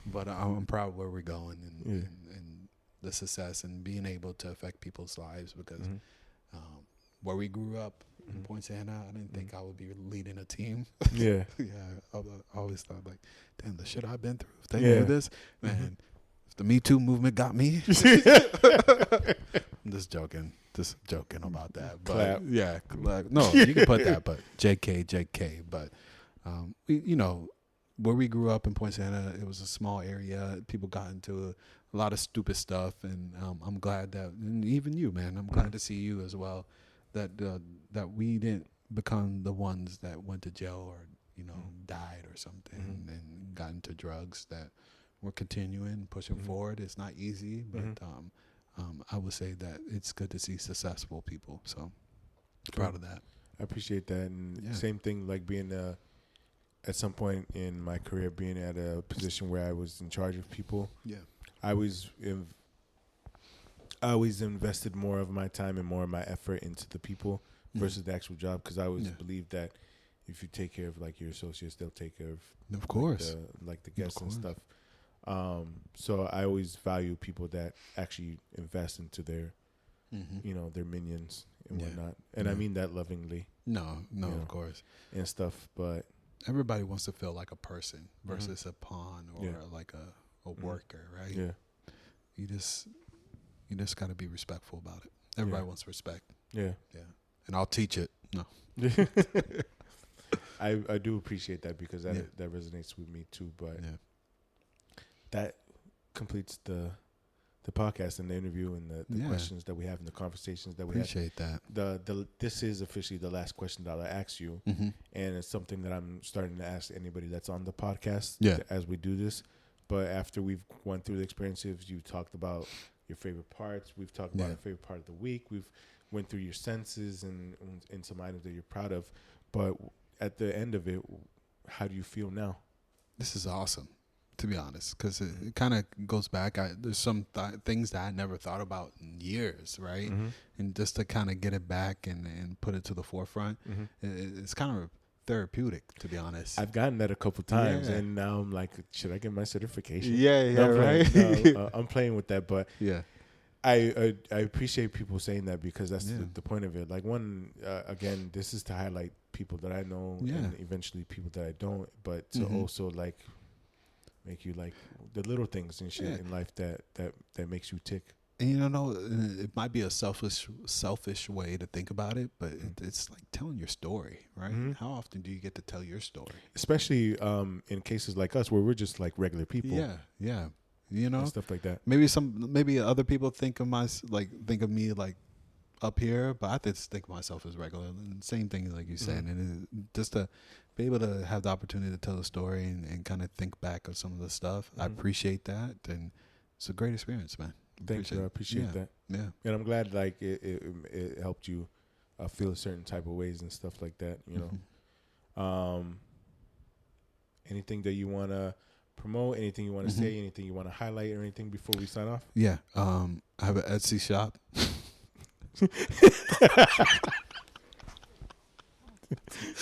But I'm proud where we're going, and the success and being able to affect people's lives because Mm-hmm. where we grew up in Mhm. Point Santa, I didn't think I would be leading a team. Yeah. I always thought like, damn, the shit I've been through. If they Yeah. knew this, man, if the Me Too movement got me. I'm just joking about that. But Clap. yeah, no, you can put that, but JK. But we, where we grew up in Point Santa, it was a small area. People got into a lot of stupid stuff, and I'm glad that, and even you, man, I'm glad to see you as well. That we didn't become the ones that went to jail or died or something and got into drugs. That we're continuing pushing forward. It's not easy, but I would say that it's good to see successful people. So proud of that. I appreciate that. And same thing, like being at some point in my career, being at a position where I was in charge of people. Yeah. I always invested more of my time and more of my effort into the people versus the actual job, because I always believed that if you take care of like your associates, they'll take care of course, like the guests and stuff. So I always value people that actually invest into their their minions and whatnot, and I mean that lovingly. No, of course, and stuff. But everybody wants to feel like a person versus a pawn or like a worker, right? Yeah. You just got to be respectful about it. Everybody wants respect. Yeah. Yeah. And I'll teach it. No. I do appreciate that, because that resonates with me too. But that completes the podcast and the interview and the questions that we have and the conversations that we appreciate have. That. This is officially the last question that I ask you, and it's something that I'm starting to ask anybody that's on the podcast as we do this. But after we've went through the experiences, you talked about your favorite parts. We've talked about our favorite part of the week. We've went through your senses and some items that you're proud of. But at the end of it, how do you feel now? This is awesome, to be honest, because it kind of goes back. There's some things that I never thought about in years, right? And just to kind of get it back and put it to the forefront, it's kind of therapeutic, to be honest. I've gotten that a couple times, and now I'm like, should I get my certification? I'm playing with that, but I appreciate people saying that, because that's the point of it. Like, one, again, this is to highlight people that I know and eventually people that I don't, but to also like make you like the little things and shit in life that makes you tick. And it might be a selfish way to think about it, but it's like telling your story, right? How often do you get to tell your story? Especially in cases like us, where we're just like regular people. Yeah. And stuff like that. Maybe other people think of me like up here, but I just think of myself as regular. And same thing like you said, and just to be able to have the opportunity to tell a story and kind of think back of some of the stuff, I appreciate that, and it's a great experience, man. Thanks, bro. I appreciate that. Yeah, and I'm glad like it helped you feel a certain type of ways and stuff like that. Anything that you want to promote? Anything you want to say? Anything you want to highlight or anything before we sign off? Yeah. I have an Etsy shop.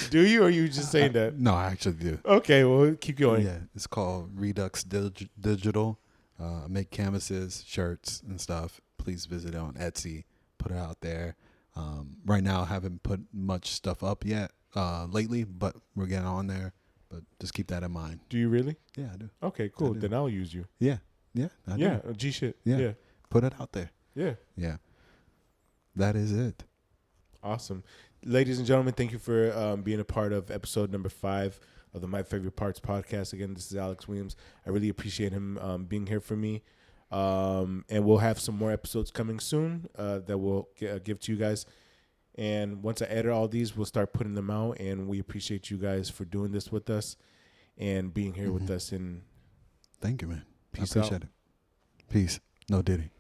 Do you, or are you just saying that? No, I actually do. Okay, well, keep going. Yeah, it's called Redux Digital. I make canvases, shirts, and stuff. Please visit it on Etsy. Put it out there. Right now, I haven't put much stuff up yet lately, but we're getting on there. But just keep that in mind. Do you really? Yeah, I do. Okay, cool. Then I'll use you. Yeah, I do. G shit. Yeah, put it out there. Yeah. That is it. Awesome. Ladies and gentlemen, thank you for being a part of episode number 5 of the My Favorite Parts podcast. Again, this is Alex Williams. I really appreciate him being here for me. And we'll have some more episodes coming soon that we'll give to you guys. And once I edit all these, we'll start putting them out. And we appreciate you guys for doing this with us and being here with us. And thank you, man. Peace I appreciate it. Peace. No Diddy.